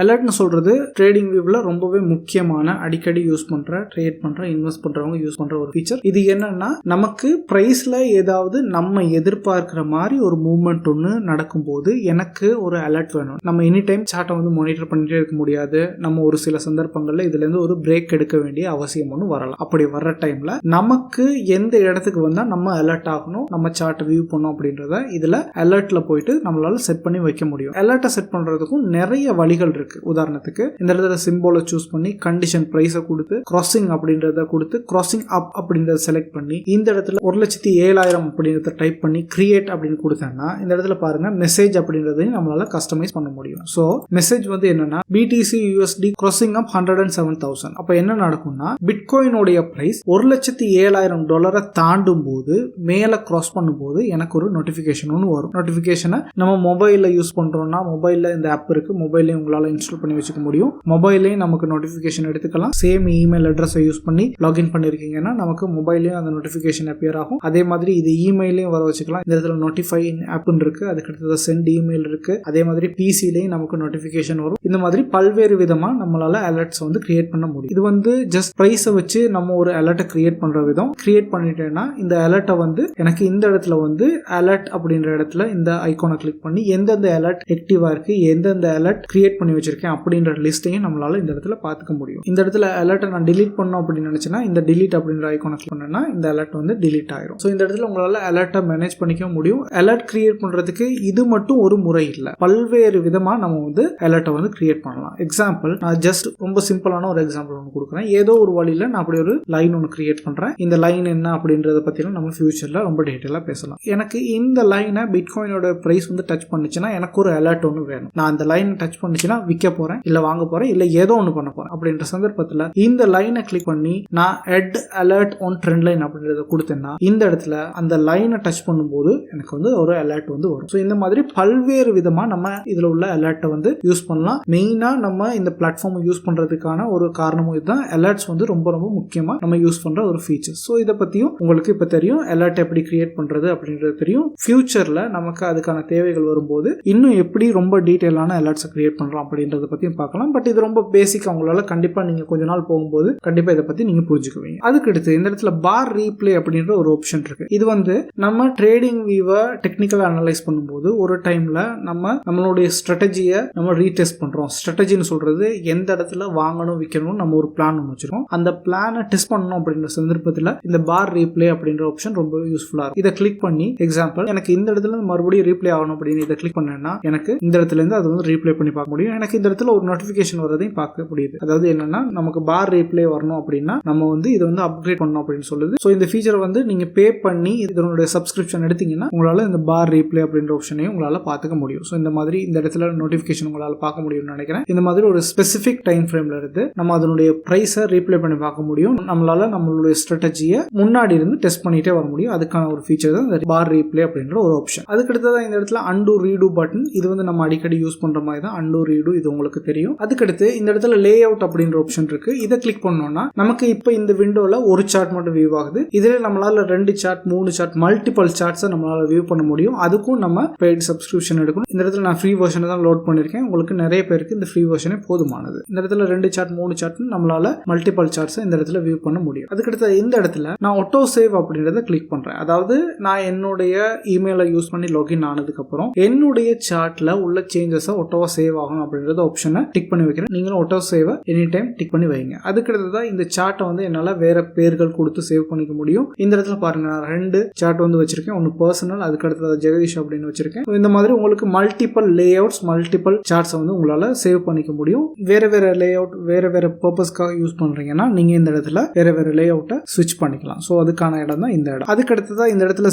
அலர்ட்னு சொல்றது ட்ரேடிங் வியூல ரொம்பவே முக்கியமான அடிக்கடி யூஸ் பண்ற ட்ரேட் பண்ற இன்வெஸ்ட் பண்றவங்க யூஸ் பண்ற ஒரு ஃபீச்சர். இது என்னன்னா நமக்கு பிரைஸ்ல ஏதாவது நம்ம எதிர்பார்க்கிற மாதிரி ஒரு மூவ்மெண்ட் ஒன்று நடக்கும்போது எனக்கு ஒரு அலர்ட் வேணும். நம்ம எனி டைம் சார்ட்டை வந்து மானிட்டர் பண்ணிட்டே இருக்க முடியாது. நம்ம ஒரு சில சந்தர்ப்பங்கள்ல இதுல இருந்து ஒரு பிரேக் எடுக்க வேண்டிய அவசியம் ஒன்று வரலாம். அப்படி வர்ற டைம்ல நமக்கு எந்த இடத்துக்கு வந்தா நம்ம அலர்ட் ஆகணும், நம்ம சார்ட்டை வியூ பண்ணோம் அப்படின்றத இதுல அலர்ட்ல போயிட்டு நம்மளால செட் பண்ணி வைக்க முடியும். அலர்ட்டை செட் பண்றதுக்கும் நிறைய வழிகள் இருக்கு. உதாரணத்துக்கு இந்த இடத்துல சிம்போலை சூஸ் பண்ணி கண்டிஷன் பிரைஸை கொடுத்து கிராசிங் அப்படின்றத கொடுத்து கிராசிங் அப் அப்படின்றத செலக்ட் பண்ணி இந்த இடத்துல 1,07,000 அப்படின்றத டைப் பண்ணி கிரியேட் அப்படின்னு கொடுத்தேன்னா இந்த இடத்துல பாருங்க மெசேஜ் அப்படின்றதையும் நம்மளால கஸ்டமைஸ் பண்ண முடியும். ஸோ மெசேஜ் வந்து என்னன்னா BTC USD கிராசிங் அப் 107,000. அப்ப என்ன நடக்கும்னா பிட்காயினோடைய பிரைஸ் $1,07,000 தாண்டும் போது மேல கிராஸ் பண்ணும்போது எனக்கு ஒரு நோட்டிபிகேஷன் ஒன்று வரும். நோட்டிபிகேஷனை நம்ம மொபைல்ல யூஸ் பண்றோம்னா மொபைல்ல இந்த ஆப் இருக்கு, மொபைல்லையும் உங்களால இன்ஸ்டால் பண்ணி வச்சுக்க முடியும். மொபைல்லையும் நமக்கு நோட்டிபிகேஷன் எடுத்துக்கலாம். சேம் இமெயில் அட்ரஸை யூஸ் பண்ணி லாகின் பண்ணிருக்கீங்கன்னா நமக்கு மொபைல்லையும் அந்த நோட்டிபிகேஷன் நோட்டிபிகேஷன் அப்பியர் ஆகும். அதே மாதிரி இது இமெயிலையும் வர வச்சுக்கலாம். இந்த இடத்துல நோட்டிஃபை ஆப்னு இருக்கு, அதுக்கு அடுத்தது சென்ட் இமெயில் இருக்கு. அதே மாதிரி பிசிலையும் நமக்கு நோட்டிபிகேஷன் வரும். இந்த மாதிரி பல்வேறு விதமா நம்மளால அலர்ட்ஸ் வந்து கிரியேட் பண்ண முடியும். இது வந்து ஜஸ்ட் பிரைஸை வச்சு நம்ம ஒரு அலர்ட்டை கிரியேட் பண்ற விதம். கிரியேட் பண்ணிட்டேன்னா இந்த அலர்ட்டை வந்து எனக்கு இந்த இடத்துல வந்து அலர்ட் அப்படின்ற இடத்துல இந்த ஐகானை கிளிக் பண்ணி எந்தெந்த அலர்ட் ஆக்டிவா இருக்கு, எந்தெந்த அலர்ட் கிரியேட் பண்ணி வச்சிருக்கேன் அப்படின்ற லிஸ்ட்டையும் நம்மளால இந்த இடத்துல பார்த்துக்க முடியும். இந்த இடத்துல அலர்ட்டை நான் டிலீட் பண்ணோம் அப்படின்னு நினைச்சேன்னா இந்த டிலீட் அப்படின்ற ஐகானை கிளிக் பண்ணேன்னா இந்த அலர்ட் வந்து டிலீட் ஆயிரும். ஸோ இந்த இடத்துல உங்களால அலர்ட்டை மேனேஜ் பண்ணிக்க முடியும். அலர்ட் கிரியேட் பண்றதுக்கு இது மட்டும் ஒரு முறை இல்லை, பல்வேறு விதமா நம்ம வந்து அலர்ட்டை வந்து கிரியேட் பண்ணலாம். எக்ஸாம்பிள் நான் ஜஸ்ட் ரொம்ப சிம்பிளான ஒரு எக்ஸாம்பிள் ஒன்று கொடுக்குறேன். ஏதோ ஒரு வழியில நான் அப்படி ஒரு லைன் ஒன்று கிரியேட் பண்றேன். இந்த லைன் என்ன அப்படின்றத பத்திலாம் நம்ம ஃபியூச்சர்ல ரொம்ப டீட்டெயிலா பேசலாம். எனக்கு இந்த லைனை பிட்காயினோட பிரைஸ் வந்து டச் பண்ணுச்சுன்னா எனக்கு ஒரு அலர்ட் ஒன்று வேணும். நான் அந்த லைனை டச் பண்ணுச்சுன்னா விற்க போறேன், இல்ல வாங்க போறேன், இல்ல ஏதோ ஒன்று பண்ண போறேன் அப்படின்ற சந்தர்ப்பத்தில் இந்த லைனை கிளிக் பண்ணி நான் எட் அலர்ட் ஆன் ட்ரெண்ட் லைன் அப்படின்றத கொடுத்தேன்னா இந்த இடத்துல அந்த லைனை டச் பண்ணும்போது எனக்கு வந்து ஒரு அலர்ட் வந்து வரும். ஸோ இந்த மாதிரி பல்வேறு விதமா நம்ம இதுல உள்ள அலர்ட்டை வந்து யூஸ் பண்ணலாம். மெயினா நம்ம இந்த பிளாட்ஃபார்ம் யூஸ் பண்றதுக்கான ஒரு காரணமும் இதுதான். அலர்ட்ஸ் வந்து ரொம்ப ரொம்ப முக்கியமா நம்ம யூஸ் பண்ற ஒரு ஃபீச்சர். ஸோ இதை பத்தியும் உங்களுக்கு இப்ப தெரியும், அலர்ட் எப்படி கிரியேட் பண்றது அப்படின்றது தெரியும். ஃபியூச்சர்ல நமக்கு அதுக்கான தேவைகள் வரும்போது இன்னும் எப்படி ரொம்ப டீடைலான அலர்ட்ஸை கிரியேட் பண்றோம் அப்படின்றத பத்தியும் பார்க்கலாம். பட் இது ரொம்ப பேசிக், உங்களால கண்டிப்பா நீங்க கொஞ்ச நாள் போகும்போது கண்டிப்பா இதை பத்தி நீங்க புரிஞ்சுக்குவீங்க. அதுக்கு அடுத்து இந்த இடத்துல பார் ரீப்ளே அப்படின்ற ஒரு ஆப்ஷன் இருக்கு. இது வந்து நம்ம ட்ரேடிங் வியூவை டெக்னிக்கலா அனலைஸ் பண்ணும்போது ஒரு டைம்ல நம்மளுடைய ஸ்ட்ராட்டஜியை நம்ம ரீடெஸ்ட் பண்றோம். ஸ்ட்ராட்டஜின்னு சொல்றது எந்த இடத்துல வாங்கணும் விற்கணும் நம்ம ஒரு பிளான் ஒன்று வச்சிருக்கோம். அந்த பிளானை டெஸ்ட் பண்ணணும் அப்படின்ற சந்தர்ப்பத்தில் இந்த பார் ரீப்ளே அப்படின்ற ஆப்ஷன் ரொம்ப யூஸ்ஃபுல்லா இருக்கும். இதை கிளிக் பண்ணி எக்ஸாம்பிள் எனக்கு இந்த இடத்துல மறுபடியும் ரீப்ளே ஆகணும் அப்படின்னு இதை கிளிக் பண்ணேன்னா எனக்கு இந்த இடத்துல இருந்து அது வந்து ரீப்ளே பண்ணி பார்க்க முடியும். எனக்கு இந்த இடத்துல ஒரு நோட்டிபிகேஷன் வரதையும் பார்க்க முடியுது. அதாவது என்னன்னா நமக்கு பார் ரீப்ளே வரணும் அப்படின்னா நம்ம வந்து இதை வந்து அப்கிரேட் பண்ணணும் அப்படின்னு சொல்லுது. ஸோ இந்த ஃபீச்சரை வந்து நீங்க பே பண்ணி இதனுடைய சப்ஸ்கிரிப்ஷன் எடுத்தீங்கன்னா உங்களால இந்த பார் ரீப்ளே அப்படின்ற ஆப்ஷனையும் உங்களால பார்த்துக்க முடியும். ஸோ இந்த மாதிரி இந்த இடத்துல நோட்டிபிகேஷன் உங்களால பார்க்க முடியும்னு நினைக்கிறேன். இந்த மாதிரி ஒரு ஸ்பெசிபிக் டைம் ஃப்ரேம்ல இருந்து நம்ம அதனுடைய பிரைஸை ரீப்ளே பண்ணி பார்க்க முடியும். நம்மளால நம்மளுடைய ஸ்ட்ராட்டஜியை முன்னாடி இருந்து டெஸ்ட் பண்ணிட்டே வர முடியும். அதுக்கான ஒரு ஃபீச்சர் தான் இந்த பார் ரீப்ளே அப்படின்ற ஒரு ஆப்ஷன். அதுக்கடுத்ததான் இந்த இடத்துல அன்டு ரீடு பட்டன். இது வந்து நம்ம அடிக்கடி யூஸ் பண்ற மாதிரி தான் அன்டு ரீடு, இது உங்களுக்கு தெரியும். அதுக்கடுத்து இந்த இடத்துல லே அவுட் அப்படின்ற ஆப்ஷன் இருக்கு. இதை கிளிக் பண்ணோம்னா நமக்கு இப்போ இந்த விண்டோல ஒரு சார்ட் மட்டும் வியூ ஆகுது. இதுல நம்மளால 2 சார்ட் 3 சார்ட் மல்டிபிள் சார்ட்ஸை நம்மளால வியூ பண்ண முடியும். அதுக்கும் நம்ம பெய்ட் சப்ஸ்கிரிப்ஷன் எடுக்கணும். இந்த இடத்துல நான் ஃப்ரீ வெர்ஷனை தான் லோட் பண்ணிருக்கேன். உங்களுக்கு நிறைய பேருக்கு இந்த ஃப்ரீ வெர்ஷனே போதுமானது. இந்த இடத்துல 2 சார்ட் 3 சார்ட் நம்மளால மல்டிபிள் சார்ட்ஸை இந்த இடத்துல வியூ பண்ண முடியும். அதுக்கடுத்து இந்த இடத்துல நான் ஆட்டோ சேவ் அப்படின்றத கிளிக் பண்றேன். அதாவது நான் என்னுடைய இமெயிலை யூஸ் பண்ணி லாகின் ஆனதுக்கு அப்புறம் என்னுடைய சார்ட்ல உள்ள சேஞ்சஸ் ஆட்டோவா சேவ் ஆகணும் அப்படின்றத ஆப்ஷனை டிக் பண்ணி வைக்கிறேன். நீங்களும் auto save any time tick பண்ணி வைங்க. அதுக்கடுத்து இந்த சார்ட்டை வந்து என்னால வேற பேர்கள் கொடுத்து சேவ் பண்ணிக்க முடியும். இந்த இடத்துல பாருங்க நான் 2 சார்ட் வந்து வச்சிருக்கேன். ஒன்னு பர்சனல், அதுக்கடுத்து ஜெகதீஷ் அப்படின்னு வச்சிருக்கேன். இந்த மாதிரி உங்களுக்கு மல்டிபிள் லே அவுட்ஸ் மல்டிபிள் சார்ட்ஸ் வந்து உங்களால சேவ் பண்ணிக்க முடியும். வேற வேற லே அவுட் வேற வேற பர்பஸ்க்காக யூஸ் பண்றீங்கன்னா நீங்க இந்த இடத்துல வேற வேற லே அவுட்டை ஸ்விட்ச் பண்ணிக்கலாம். ஸோ அதுக்கான இடம் தான் இந்த இடம். அதுக்கடுத்து இந்த இடத்துல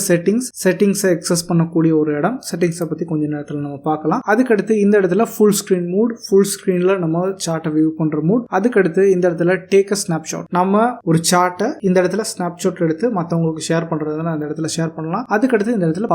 செட்டிங்ஸை எக்ஸஸ் பண்ணக்கூடிய ஒரு இடம். செட்டிங்ஸை பத்தி கொஞ்ச நேரத்தில் நம்ம பார்க்கலாம். அதுக்கடுத்து இந்த இடத்துல ஃபுல் ஸ்கிரீன் மூட், ஃபுல் ஸ்கிரீன்ல நம்ம சார்ட்டை வியூ பண்ற மூட். அதுக்கடுத்து இந்த இடத்துல டேக் அ ஸ்னாப்ஷாட், நம்ம ஒரு சார்ட்டை இந்த இடத்துல ஸ்னாப்ஷாட் எடுத்து மற்றவங்களுக்கு ஷேர் பண்றதுன்னா அந்த இடத்துல ஷேர் பண்ணலாம். அதுக்கடுத்து இந்த இடத்துல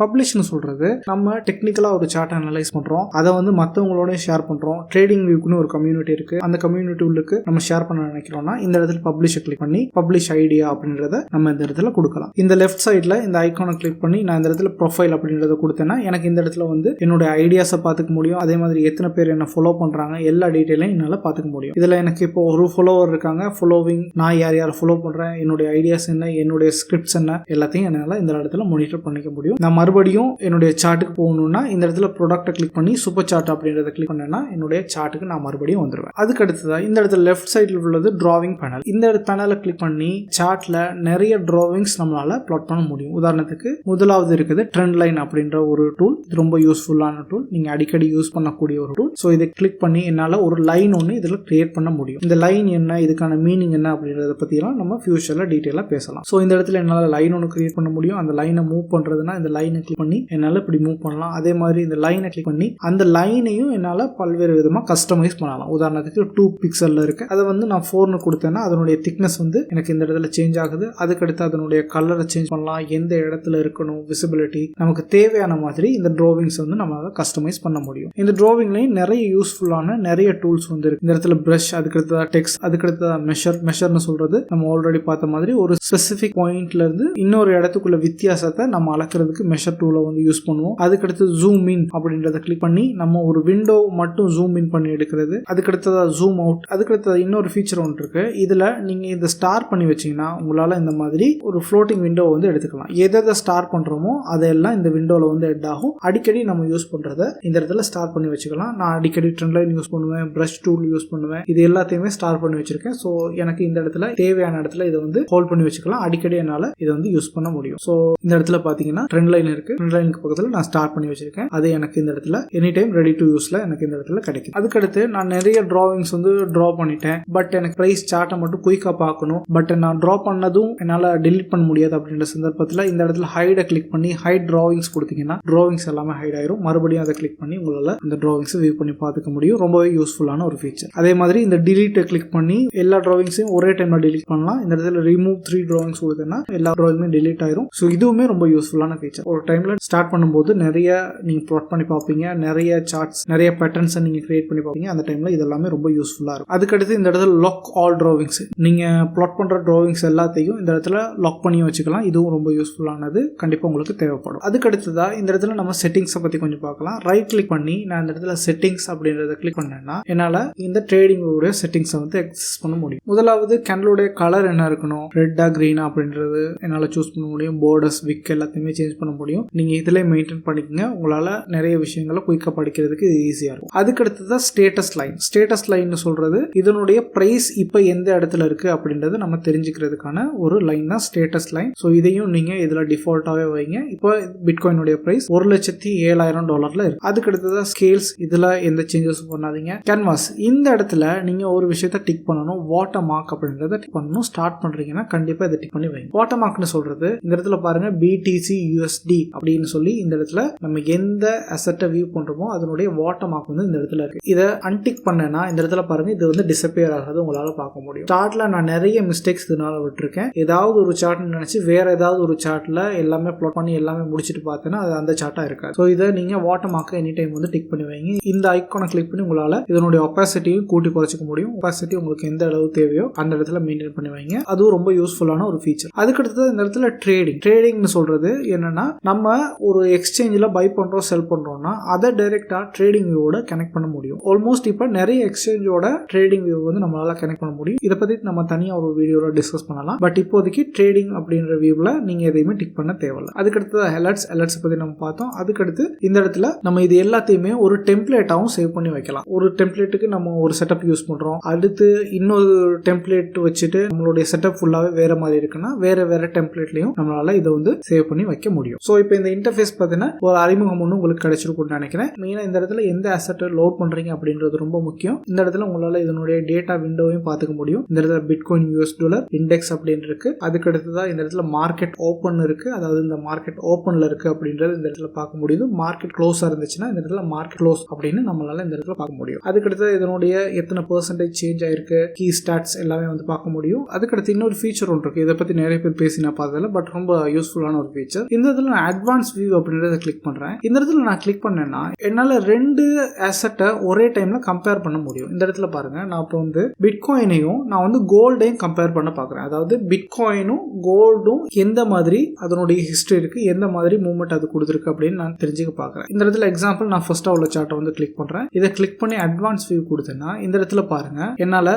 பப்ளிஷ்னு சொல்றது நம்ம டெக்னிக்கலா ஒரு சார்ட்டை அனலைஸ் பண்றோம், அதை வந்து மற்றவங்களோட ஷேர் பண்றோம். ட்ரேடிங் வியூக்குன்னு ஒரு கம்யூனிட்டி இருக்கு, அந்த கம்யூனிட்டி உள்ளுக்கு நம்ம ஷேர் பண்ண நினைக்கிறோம்னா இந்த இடத்துல பப்ளிஷை கிளிக் பண்ணி பப்ளிஷ் ஐடியா அப்படின்றத நம்ம இந்த இடத்துல கொடுக்கலாம். இந்த லெஃப்ட் சைட்ல இந்த ஐகானை கிளிக் பண்ணி நான் இந்த இடத்துல ப்ரொஃபைல் அப்படின்றத கொடுத்தேன்னா எனக்கு இந்த இடத்துல வந்து என்னோட ஐடியாஸை பார்த்துக்க முடியும். அதே மாதிரி எத்தனை பேர் என்ன ஃபாலோ பண்றாங்க எல்லா டீட்டெயிலையும் என்னால் பார்த்துக்க முடியும். இதுல எனக்கு இப்போ ஒரு ஃபாலோவர் இருக்காங்க, ஃபாலோவிங், நான் யார் யார் ஃபாலோ பண்றேன், என்னுடைய ஐடியாஸ் என்ன, என்னுடைய ஸ்கிரிப்ட்ஸ் என்ன, எல்லாத்தையும் என்னால் இந்த இடத்துல மானிட்டர் பண்ணிக்க முடியும். நான் மறுபடியும் என்னுடைய சார்ட்டுக்கு போகணும்னா இந்த இடத்துல ப்ராடக்ட்டை கிளிக் பண்ணி சூப்பர் சார்ட் அப்படின்றத கிளிக் பண்ணேன்னா என்னுடைய சார்ட்டுக்கு நான் மறுபடியும் வந்துடுவேன். அதுக்கு அடுத்ததா இந்த இடத்துல லெஃப்ட் சைடில் உள்ளது டிராவிங் பேனல். இந்த பேனலை கிளிக் பண்ணி சார்ட்ல நிறைய டிராவிங்ஸ் நம்மளால பிளாட் பண்ண முடியும். உதாரணத்துக்கு முதலாவது இருக்குது ட்ரெண்ட் லைன் அப்படின்ற ஒரு டூல். இது ரொம்ப யூஸ்ஃபுல்லான டூல், நீங்க அடிக்கடி யூஸ் பண்ணக்கூடிய ஒரு டூல். ஸோ இதை கிளிக் பண்ணி என்னால் ஒரு லைன் ஒன்று இதில் கிரியேட் பண்ண முடியும். இந்த லைன் என்ன, இதுக்கான மீனிங் என்ன அப்படின்றத பற்றிலாம் நம்ம ஃபியூச்சரில் டீட்டெயிலாக பேசலாம். ஸோ இந்த இடத்துல என்னால் லைன் ஒன்று கிரியேட் பண்ண முடியும். அந்த லைனை மூவ் பண்ணுறதுனா இந்த லைனை கிளிக் பண்ணி என்னால் இப்படி மூவ் பண்ணலாம். அதே மாதிரி இந்த லைனை கிளிக் பண்ணி அந்த லைனையும் என்னால் பல்வேறு விதமாக கஸ்டமைஸ் பண்ணலாம். உதாரணத்துக்கு 2 பிக்சலில் இருக்கு, அதை வந்து நான் 4னு கொடுத்தேன்னா அதனுடைய திக்னஸ் வந்து எனக்கு இந்த இடத்துல சேஞ்ச் ஆகுது. அதுக்கடுத்து அதனுடைய கலரை சேஞ்ச் பண்ணலாம், எந்த இடத்துல இருக்கணும், விசிபிலிட்டி, நமக்கு தேவையான மாதிரி இந்த டிராவிங்ஸ் வந்து நம்மளால கஸ்டமைஸ் பண்ண முடியும். இந்த டிராவிங்லையும் நிறைய யூஸ்ஃபுல்லான நிறைய டூல்ஸ் வந்து இருக்கு. இந்த இடத்துல பிரஷ், அதுக்கடுத்து டெக்ஸ்ட், அதுக்கடுத்து மெஷர்னு சொல்றது நம்ம ஆல்ரெடி பார்த்த மாதிரி ஒரு ஸ்பெசிபிக் பாயிண்ட்ல இருந்து இன்னொரு இடத்துக்குள்ள வித்தியாசத்தை நம்ம அளக்கிறதுக்கு மெஷர் டூலை வந்து யூஸ் பண்ணுவோம். அதுக்கடுத்து ஜூம் இன் அப்படின்றத கிளிக் பண்ணி நம்ம ஒரு விண்டோ மட்டும் ஜூம் இன் பண்ணி எடுக்கிறது. அதுக்கடுத்ததா ஜூம் அவுட். அதுக்கடுத்தது இன்னொரு ஃபீச்சர் ஒன்று இருக்கு. இதுல நீங்க இதை ஸ்டார் பண்ணி வச்சீங்கன்னா உங்களால இந்த மாதிரி ஒரு ஃப்ளோட்டிங் விண்டோ வந்து எடுத்துக்கலாம். எதை ஸ்டார் பண்றோமோ அதெல்லாம் இந்த விண்டோல வந்து ஹெட் ஆகும். அடிக்கடி நம்ம யூஸ் பண்றத இந்த இடத்துல ஸ்டார் பண்ணி வச்சுக்கலாம். நான் அடிக்கடி ட்ரெண்ட் லைன் யூஸ் பண்ணுவேன், பிரஷ் டூல் யூஸ் பண்ணுவேன். இது எல்லாத்தையுமே ஸ்டார் பண்ணி வச்சிருக்கேன். ஸோ எனக்கு இந்த இடத்துல தேவையான இடத்துல இதை வந்து ஹோல்ட் பண்ணி வச்சுக்கலாம். அடிக்கடி என்னால இதை வந்து யூஸ் பண்ண முடியும். ஸோ இந்த இடத்துல பாத்தீங்கன்னா ட்ரெண்ட் லைன் இருக்கு. ட்ரெண்ட் லைனுக்கு பக்கத்துல நான் ஸ்டார் பண்ணி வச்சிருக்கேன். அது எனக்கு இந்த இடத்துல எனி டைம் ரெடி டு யூஸ்ல எனக்கு இந்த இடத்துல கிடைக்கும். அதுக்கடுத்து நான் நிறைய டிராவிங்ஸ் வந்து டிரா பண்ணிட்டேன். பட் எனக்கு பிரைஸ் சார்ட்டை மட்டும் குயிக்கா பார்க்கணும். பட் நான் டிரா பண்ணதும் என்னால டெலிட் பண்ண முடியாது அப்படின்ற சந்தர்ப்பத்தில் இந்த இடத்துல ஹைடை கிளிக் பண்ணி ஹைட் டிராவிங்ஸ் கொடுத்தீங்கன்னா டிராவிங்ஸ் எல்லாமே ஹைட் ஆயிரும். மறுபடியும் அதை கிளிக் பண்ணி உங்களால அந்த டிராவிங்ஸ் வியூ பண்ணி பார்த்துக்க முடியும். ரொம்பவே யூஸ்ஃபுல்லான ஒரு ஃபீச்சர். அதே மாதிரி இந்த டிலீட்டை கிளிக் பண்ணி எல்லா டிராவிங்ஸையும் ஒரே டைம்ல டிலீட் பண்ணலாம். இந்த இடத்துல ரிமூவ் 3 டிராவிங்ஸ் கொடுத்தேன்னா எல்லா டிராவிங்குமே டிலீட் ஆயிரும். ஸோ இதுவுமே ரொம்ப யூஸ்ஃபுல்லான ஃபீச்சர். ஒரு டைம்ல ஸ்டார்ட் பண்ணும்போது நிறைய நீங்க ப்ளாட் பண்ணி பார்ப்பீங்க, நிறைய சார்ட்ஸ், நிறைய பேட்டர்ன்ஸ் நீங்க கிரியேட் பண்ணி பார்ப்பீங்க. அந்த டைம்ல இதெல்லாமே ரொம்ப யூஸ்ஃபுல்லா இருக்கும். அதுக்கடுத்து இந்த இடத்துல லாக் ஆல் டிராவிங்ஸ், நீங்க ப்ளாட் பண்ற டிராவிங்ஸ் எல்லாத்தையும் இந்த இடத்துல லாக் பண்ணி வச்சுக்கலாம். இதுவும் ரொம்ப யூஸ்ஃபுல்லானது, கண்டிப்பா உங்களுக்கு தேவைப்படும். அதுக்கடுத்ததா இந்த இடத்துல நம்ம செட்டிங்ஸை பத்தி கொஞ்சம் பார்க்கலாம். ரைட் கிளிக் பண்ணி நான் இந்த இடத்துல செட்டிங்ஸ் அப்படின்றத கிளிக் பண்ணேன்னா என்னால இந்த ட்ரேடிங் உடைய செட்டிங்ஸை வந்து எக்ஸஸ் பண்ண முடியும். முதலாவது கேண்டலுடைய கலர் என்ன இருக்கணும், ரெட்டா கிரீனா அப்படின்றது என்னால சூஸ் பண்ண முடியும். போர்டர்ஸ், விக் எல்லாத்தையுமே சேஞ்ச் பண்ண முடியும். நீங்க இதுல மெயின்டைன் பண்ணிக்கங்க. உங்களால நிறைய விஷயங்களை குயிக்கா படிக்கிறதுக்கு ஈஸியா இருக்கும். அதுக்கடுத்ததான் ஸ்டேட்டஸ் லைன். ஸ்டேட்டஸ் லைன் சொல்றது இதனுடைய பிரைஸ் இப்ப எந்த இடத்துல இருக்கு அப்படின்றது நம்ம தெரிஞ்சுக்கிறதுக்கான ஒரு லைன் தான் ஸ்டேட்டஸ் லைன். ஸோ இதையும் நீங்க இதுல டிஃபால்ட்டாவே வைங்க. இப்போ பிட்காயினுடைய பிரைஸ் $1,07,000 இருக்கு. அதுக்கடுத்ததா ஸ்கேல்ஸ், இதுல எந்த சேஞ்சஸ் பண்ணாதீங்க. கேன்வாஸ், இந்த இடத்துல நீங்க ஒரு விஷயத்த டிக் பண்ணணும். வாட்டர் மார்க் அப்படின்றத டிக் பண்ணணும். ஸ்டார்ட் பண்றீங்கன்னா கண்டிப்பா இதை டிக் பண்ணி வைங்க. வாட்டர் மார்க்னு சொல்றது இந்த இடத்துல பாருங்க BTC USD அப்படின்னு சொல்லி இந்த இடத்துல நம்ம எந்த அசெட்டை வியூ பண்றோமோ அதனுடைய வாட்டர் மார்க் வந்து இந்த இடத்துல இருக்கு. இதை அன்டிக் பண்ணேன்னா இந்த இடத்துல பாருங்க இது வந்து டிசப்பியர் ஆகிறது உங்களால பார்க்க முடியும். சார்ட்ல நான் நிறைய மிஸ்டேக்ஸ் இதனால விட்டுருக்கேன். ஏதாவது ஒரு சார்ட் நினைச்சு வேற ஏதாவது ஒரு சார்ட்ல எல்லாமே ப்ளாட் பண்ணி எல்லாமே முடிச்சுட்டு பார்த்தேன்னா அது அந்த சார்ட்டா இருக்காது. ஸோ இதை நீங்க வாட்டர் மார்க்கை எனி டைம் வந்து டிக் பண்ணி வைங்க. இந்த ஐக்கானை கிளிக் பண்ணி உங்களால இதனுடைய ஒப்பாசிட்டியும் கூட்டி குறைச்சிக்க முடியும். ஒப்பாசிட்டி உங்களுக்கு எந்த அளவு தேவையோ அந்த இடத்துல மெயின்டைன் பண்ணி வைங்க. அதுவும் ரொம்ப யூஸ்ஃபுல்லான ஒரு ஃபீச்சர். அதுக்கடுத்து இந்த இடத்துல ட்ரேடிங்னு சொல்றது என்னன்னா நம்ம ஒரு எக்ஸ்சேஞ்சில் பை பண்றோம், செல் பண்றோம்னா அதை டைரக்டா ட்ரேடிங் வியூவோட கனெக்ட் பண்ண முடியும். ஆல்மோஸ்ட் இப்போ நிறைய எக்ஸ்சேஞ்சோட ட்ரேடிங் வியூ வந்து நம்மளால கனெக்ட் பண்ண முடியும். இதை பத்தி நம்ம தனியா ஒரு வீடியோல டிஸ்கஸ் பண்ணலாம். பட் இப்போதைக்கு ட்ரேடிங் அப்படின்ற வியூல நீங்க எதையுமே டிக் பண்ண தேவையில்லை. அதுக்கடுத்து அலர்ட்ஸ் பத்தி நம்ம பார்த்தோம். அதுக்கடுத்து இந்த இடத்துல நம்ம இது எல்லாத்தையுமே ஒரு டெம்ப்ளேட்டாவும் சேவ் பண்ணி வைக்கலாம். ஒரு டெம்ப்ளேட்டுக்கு நம்ம ஒரு செட்டப் யூஸ் பண்றோம், அடுத்து இன்னொரு டெம்ப்ளேட் வச்சுட்டு நம்மளுடைய செட்டப் ஃபுல்லாவே வேற மாதிரி இருக்குன்னா வேற டெம்ப்ளேட்லயும் நம்மளால இதை வந்து சேவ் பண்ணி வைக்க முடியும். ஸோ இப்போ இந்த இன்டர்ஃபேஸ் பார்த்தீங்கன்னா ஒரு அறிமுகம் ஒன்று உங்களுக்கு கிடைச்சிருக்கும்னு நினைக்கிறேன். மெயினா இந்த இடத்துல எந்த அசெட்டை லோட் பண்றீங்க அப்படின்றது ரொம்ப முக்கியம். இந்த இடத்துல உங்களால இதனுடைய டேட்டா விண்டோவையும் பார்த்துக்க முடியும். இந்த இடத்துல பிட்காயின் $, இண்டெக்ஸ் அப்படின்னு இருக்கு. அதுக்கு அடுத்ததான் இந்த இடத்துல மார்க்கெட் ஓப்பன் இருக்கு. அதாவது இந்த மார்க்கெட் ஓப்பன்ல இருக்கு அப்படின்றது இந்த இடத்துல பார்க்க முடியுது. மார்க்கெட் க்ளோஸா இருந்துச்சுன்னா இந்த இடத்துல மார்க்கெட் க்ளோஸ் அப்படின்னு நம்மளால இந்த இடத்துல பார்க்க முடியும். அதுக்கடுத்து இதனுடைய எத்தனை % சேஞ்ச் ஆயிருக்கு, கீ ஸ்டாட்ஸ் எல்லாமே வந்து பார்க்க முடியும். அதுக்கடுத்து இன்னொரு ஃபீச்சர் ஒன்று இருக்கு. இதை பத்தி நிறைய பேர் பேசி நான் பார்த்ததில்ல, பட் ரொம்ப யூஸ்ஃபுல்லான ஒரு ஃபீச்சர். இந்த இடத்துல நான் அட்வான்ஸ் வியூ அப்படின்றத கிளிக் பண்றேன். இந்த இடத்துல நான் கிளிக் பண்ணேன்னா என்னால 2 அசெட்டை ஒரே டைம்ல கம்பேர் பண்ண முடியும். இந்த இடத்துல பாருங்க, நான் இப்போ வந்து பிட்காயினையும் நான் வந்து கோல்டையும் கம்பேர் பண்ண பாக்குறேன். அதாவது பிட்காயினும் கோல்டும் எந்த மாதிரி அதனுடைய ஹிஸ்டரி இருக்கு, எந்த மாதிரி மூவ்மெண்ட் அது கொடுத்துருக்கு அப்படின்னு நான் தெரிஞ்சுக்க பாக்குறேன். இந்த இடத்துல எக்ஸாம்பிள் நான் ஃபர்ஸ்டா உள்ள சார்ட்டை வந்து கிளிக் பண்றேன். இதை கிளிக் பண்ணி அட்வான்ஸ் வியூ கொடுத்தேன்னா இந்த இடத்துல பாருங்க என்னால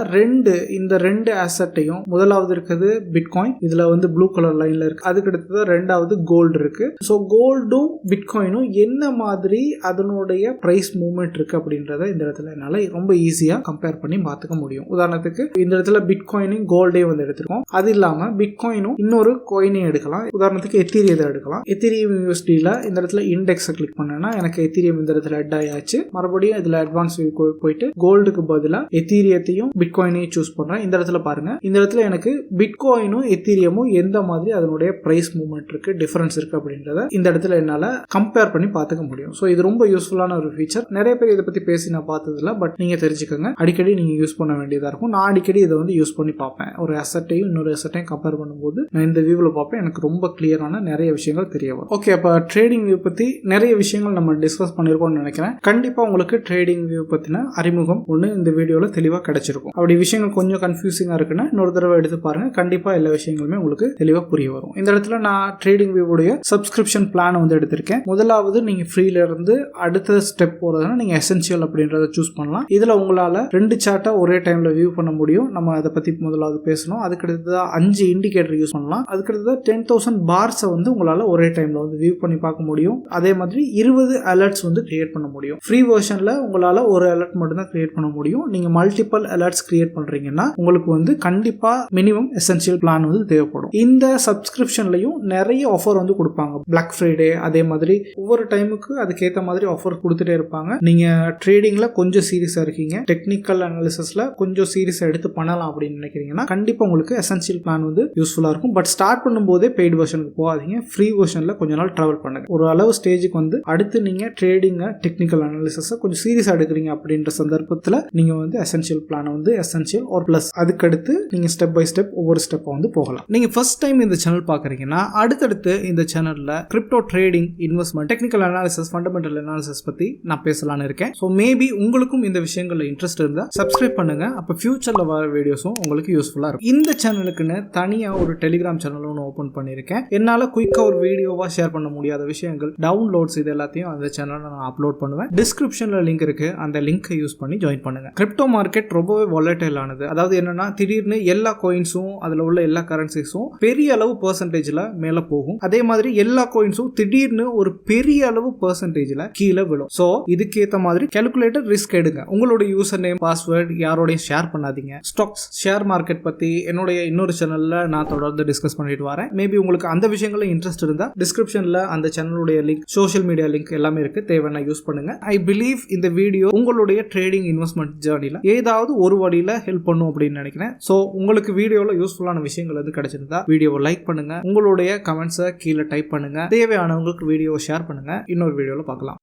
இந்த ரெண்டு அசெட்டையும், முதலாவது இருக்குது பிட்காயின், இதுல வந்து ப்ளூ கலர் லைன்ல இருக்கு. அதுக்கு அடுத்தது ரெண்டாவது கோல்டு இருக்கு. ஸோ கோல்டும் பிட்காயினும் என்ன மாதிரி அதனுடைய பிரைஸ் மூவ்மெண்ட் இருக்கு அப்படின்றத இந்த இடத்துல என்னால ரொம்ப ஈஸியா கம்பேர் பண்ணி பார்த்துக்க முடியும். உதாரணத்துக்கு இந்த இடத்துல பிட்காயினும் கோல்டையும் வந்து எடுத்துருக்கோம். அது இல்லாம பிட்காயினும் இன்னொரு கோயினையும் எடுக்கலாம். உதாரணத்துக்கு எத்தீரியத்தை எடுக்கலாம். எத்தீரியம் USDல இந்த இடத்துல இண்டெக்ஸை கிளிக் பண்ணேன்னா எனக்கு எத்தீரியம் இந்த இடத்துல அட் ஆயாச்சு. மறுபடியும் இதுல அட்வான்ஸ் போயிட்டு கோல்டுக்கு பதிலா எத்தீரியத்தையும் பிட்காயினையும் சூஸ் பண்றேன். இந்த இடத்துல பாருங்க, இந்த இடத்துல எனக்கு பிட்காயினும் எத்தீரியமும் எந்த மாதிரி அதனுடைய பிரைஸ் மூவ்மெண்ட் இருக்கு, டிஃபரன்ஸ் இருக்கு அப்படின்றத இந்த இடத்துல என்னால கம்பேர் பண்ணி பார்த்துக்க முடியும். ஸோ இது ரொம்ப யூஸ்ஃபுல்லான ஒரு ஃபீச்சர். நிறைய பேர் இதை பத்தி பேசி நான் பார்த்ததில்ல, பட் நீங்க தெரிஞ்சுக்கோங்க. அடிக்கடி நீங்க யூஸ் பண்ண வேண்டியதா இருக்கும். நான் அடிக்கடி இதை வந்து யூஸ் பண்ணி பார்ப்பேன். ஒரு அசெட்டையும் இன்னொரு அசெட்டையும் கம்பேர் பண்ணும்போது நான் இந்த வியூவில் பார்ப்பேன். எனக்கு ரொம்ப கிளியரான நிறைய விஷயங்கள் தெரிய வரும். ஓகே, அப்போ ட்ரேடிங் வியூ பத்தி நிறைய விஷயங்கள் நம்ம டிஸ்கஸ் பண்ணிருக்கோம்னு நினைக்கிறேன். கண்டிப்பா உங்களுக்கு ட்ரேடிங் வியூ பத்தின அறிமுகம் ஒன்று இந்த வீடியோல தெளிவாக கிடைச்சிருக்கும். அப்படி விஷயங்கள் கொஞ்சம் கன்ஃபியூசிங்கா இருக்குன்னா இன்னொரு தடவை எடுத்து பாருங்க. கண்டிப்பா எல்லா எல்லா விஷயங்களுமே உங்களுக்கு தெளிவாக புரிய வரும். இந்த இடத்துல நான் ட்ரேடிங் வியூவுடைய சப்ஸ்கிரிப்ஷன் பிளான் வந்து எடுத்திருக்கேன். முதலாவது நீங்க ஃப்ரீல இருந்து அடுத்த ஸ்டெப் போறதுன்னா நீங்க எசென்சியல் அப்படின்றத சூஸ் பண்ணலாம். இதுல உங்களால 2 சார்ட்டை ஒரே டைம்ல வியூ பண்ண முடியும். நம்ம அதை பத்தி முதலாவது பேசணும். அதுக்கடுத்து 5 இண்டிகேட்டர் யூஸ் பண்ணலாம். அதுக்கடுத்து 10,000 பார்ஸ் வந்து உங்களால ஒரே டைம்ல வந்து வியூ பண்ணி பார்க்க முடியும். அதே மாதிரி 20 அலர்ட்ஸ் வந்து கிரியேட் பண்ண முடியும். ஃப்ரீ வெர்ஷன்ல உங்களால ஒரு அலர்ட் மட்டும் தான் கிரியேட் பண்ண முடியும். நீங்க மல்டிபிள் அலர்ட்ஸ் கிரியேட் பண்றீங்கன்னா உங்களுக்கு வந்து கண்டிப்பா மினிமம் எசென்சியல் பிளான் வந்து தேவைப்படும். இந்த சப்ஸ்கிரிப்ஷன்லயும் நிறைய ஆஃபர் வந்து கொடுப்பாங்க. பிளாக் ஃப்ரைடே அதே மாதிரி ஒவ்வொரு டைமுக்கு அதுக்கேற்ற மாதிரி ஆஃபர் கொடுத்துட்டே இருப்பாங்க. நீங்க ட்ரேடிங்ல கொஞ்சம் சீரியஸா இருக்கீங்க, டெக்னிக்கல் அனாலிசிஸ்ல கொஞ்சம் சீரியஸா எடுத்து பண்ணலாம் அப்படின்னு நினைக்கிறீங்கன்னா கண்டிப்பா உங்களுக்கு எசென்சியல் பிளான் வந்து யூஸ்ஃபுல்லா இருக்கும். பட் ஸ்டார்ட் பண்ணும்போதே பெய்ட் வெர்ஷனுக்கு போகாதீங்க. ஃப்ரீ வெர்ஷன்ல கொஞ்ச நாள் டிராவல் பண்ணுங்க. ஒரு அளவு ஸ்டேஜுக்கு வந்து அடுத்து நீங்க ட்ரேடிங் டெக்னிக்கல் அனாலிசிஸ் கொஞ்சம் சீரியஸா எடுக்கிறீங்க அப்படின்ற சந்தர்ப்பத்தில் நீங்க வந்து எசென்சியல் பிளான் வந்து எசென்சியல் ஒரு பிளஸ் அதுக்கடுத்து நீங்க ஸ்டெப் பை ஸ்டெப் ஒவ்வொரு ஸ்டெப்பா வந்து போகலாம். நீங்க ஃபர்ஸ்ட் டைம் இந்த சேனல் பாக்குறீங்கன்னா அடுத்தடுத்து இந்த சேனல்ல crypto trading, investment, technical analysis, fundamental analysis பத்தி நான் பேசலாம்னு இருக்கேன். ஸோ மேபி உங்களுக்கும் இந்த விஷயங்கள்ல இன்ட்ரெஸ்ட் இருந்தா சப்ஸ்கிரைப் பண்ணுங்க. அப்ப ஃபியூச்சர்ல வர வீடியோஸும் உங்களுக்கு யூஸ்ஃபுல்லா இருக்கும். இந்த சேனலுக்குன்னு தனியா ஒரு டெலிகிராம் சேனல் ஒன்று ஓபன் பண்ணியிருக்கேன். என்னால குயிக்கா ஒரு வீடியோவா ஷேர் பண்ண முடியாத விஷயங்கள், டவுன்லோட்ஸ், இது எல்லாத்தையும் அந்த சேனல்ல நான் அப்லோட் பண்ணுவேன். டிஸ்கிரிப்ஷன்ல லிங்க் இருக்கு. அந்த லிங்கை யூஸ் பண்ணி ஜாயின் பண்ணுங்க. கிரிப்டோ மார்க்கெட் ரொம்பவே வாலடைல் ஆனது. அதாவது என்னன்னா திடீர்னு எல்லா காயின்ஸும் அதுல உள்ள எல்லா கரன்சிஸும் பெரிய அளவு பெர்சன்டேஜ்ல மேல போகும். அதே மாதிரி எல்லா காயின்ஸும் திடீர்னு ஒரு பெரிய அளவு பெர்சன்டேஜ்ல கீழே விழும். சோ இதுக்கேற்ற மாதிரி கால்குலேட்டர் ரிஸ்க் எடுங்க. உங்களோட யூசர் நேம், பாஸ்வேர்ட் யாரோடையும் ஷேர் பண்ணாதீங்க. ஸ்டாக்ஸ், ஷேர் மார்க்கெட் பத்தி என்னுடைய இன்னொரு சேனல்ல நான் தொடர்ந்து டிஸ்கஸ் பண்ணிட்டு வரேன். மேபி உங்களுக்கு அந்த விஷயங்கள்ல இன்ட்ரெஸ்ட் இருந்தா டிஸ்கிரிப்ஷன்ல அந்த சேனலுடைய லிங்க், சோஷியல் மீடியா லிங்க் எல்லாமே இருக்கு. தேவையான யூஸ் பண்ணுங்க. ஐ பிலீவ் இந்த வீடியோ உங்களுடைய ட்ரேடிங் இன்வெஸ்ட்மெண்ட் ஜர்னில ஏதாவது ஒரு வழியில ஹெல்ப் பண்ணும் அப்படின்னு நினைக்கிறேன். சோ உங்களுக்கு வீடியோல யூஸ்ஃபுல்லான விஷயங்கள் வந்து கிடைச்சிருந்தா வீடியோவை லைக் பண்ணுங்க. உங்களுடைய கமெண்ட்ஸை கீழே டைப் பண்ணுங்க. தேவையானவங்களுக்கு வீடியோவை ஷேர் பண்ணுங்க. இன்னொரு வீடியோல பார்க்கலாம்.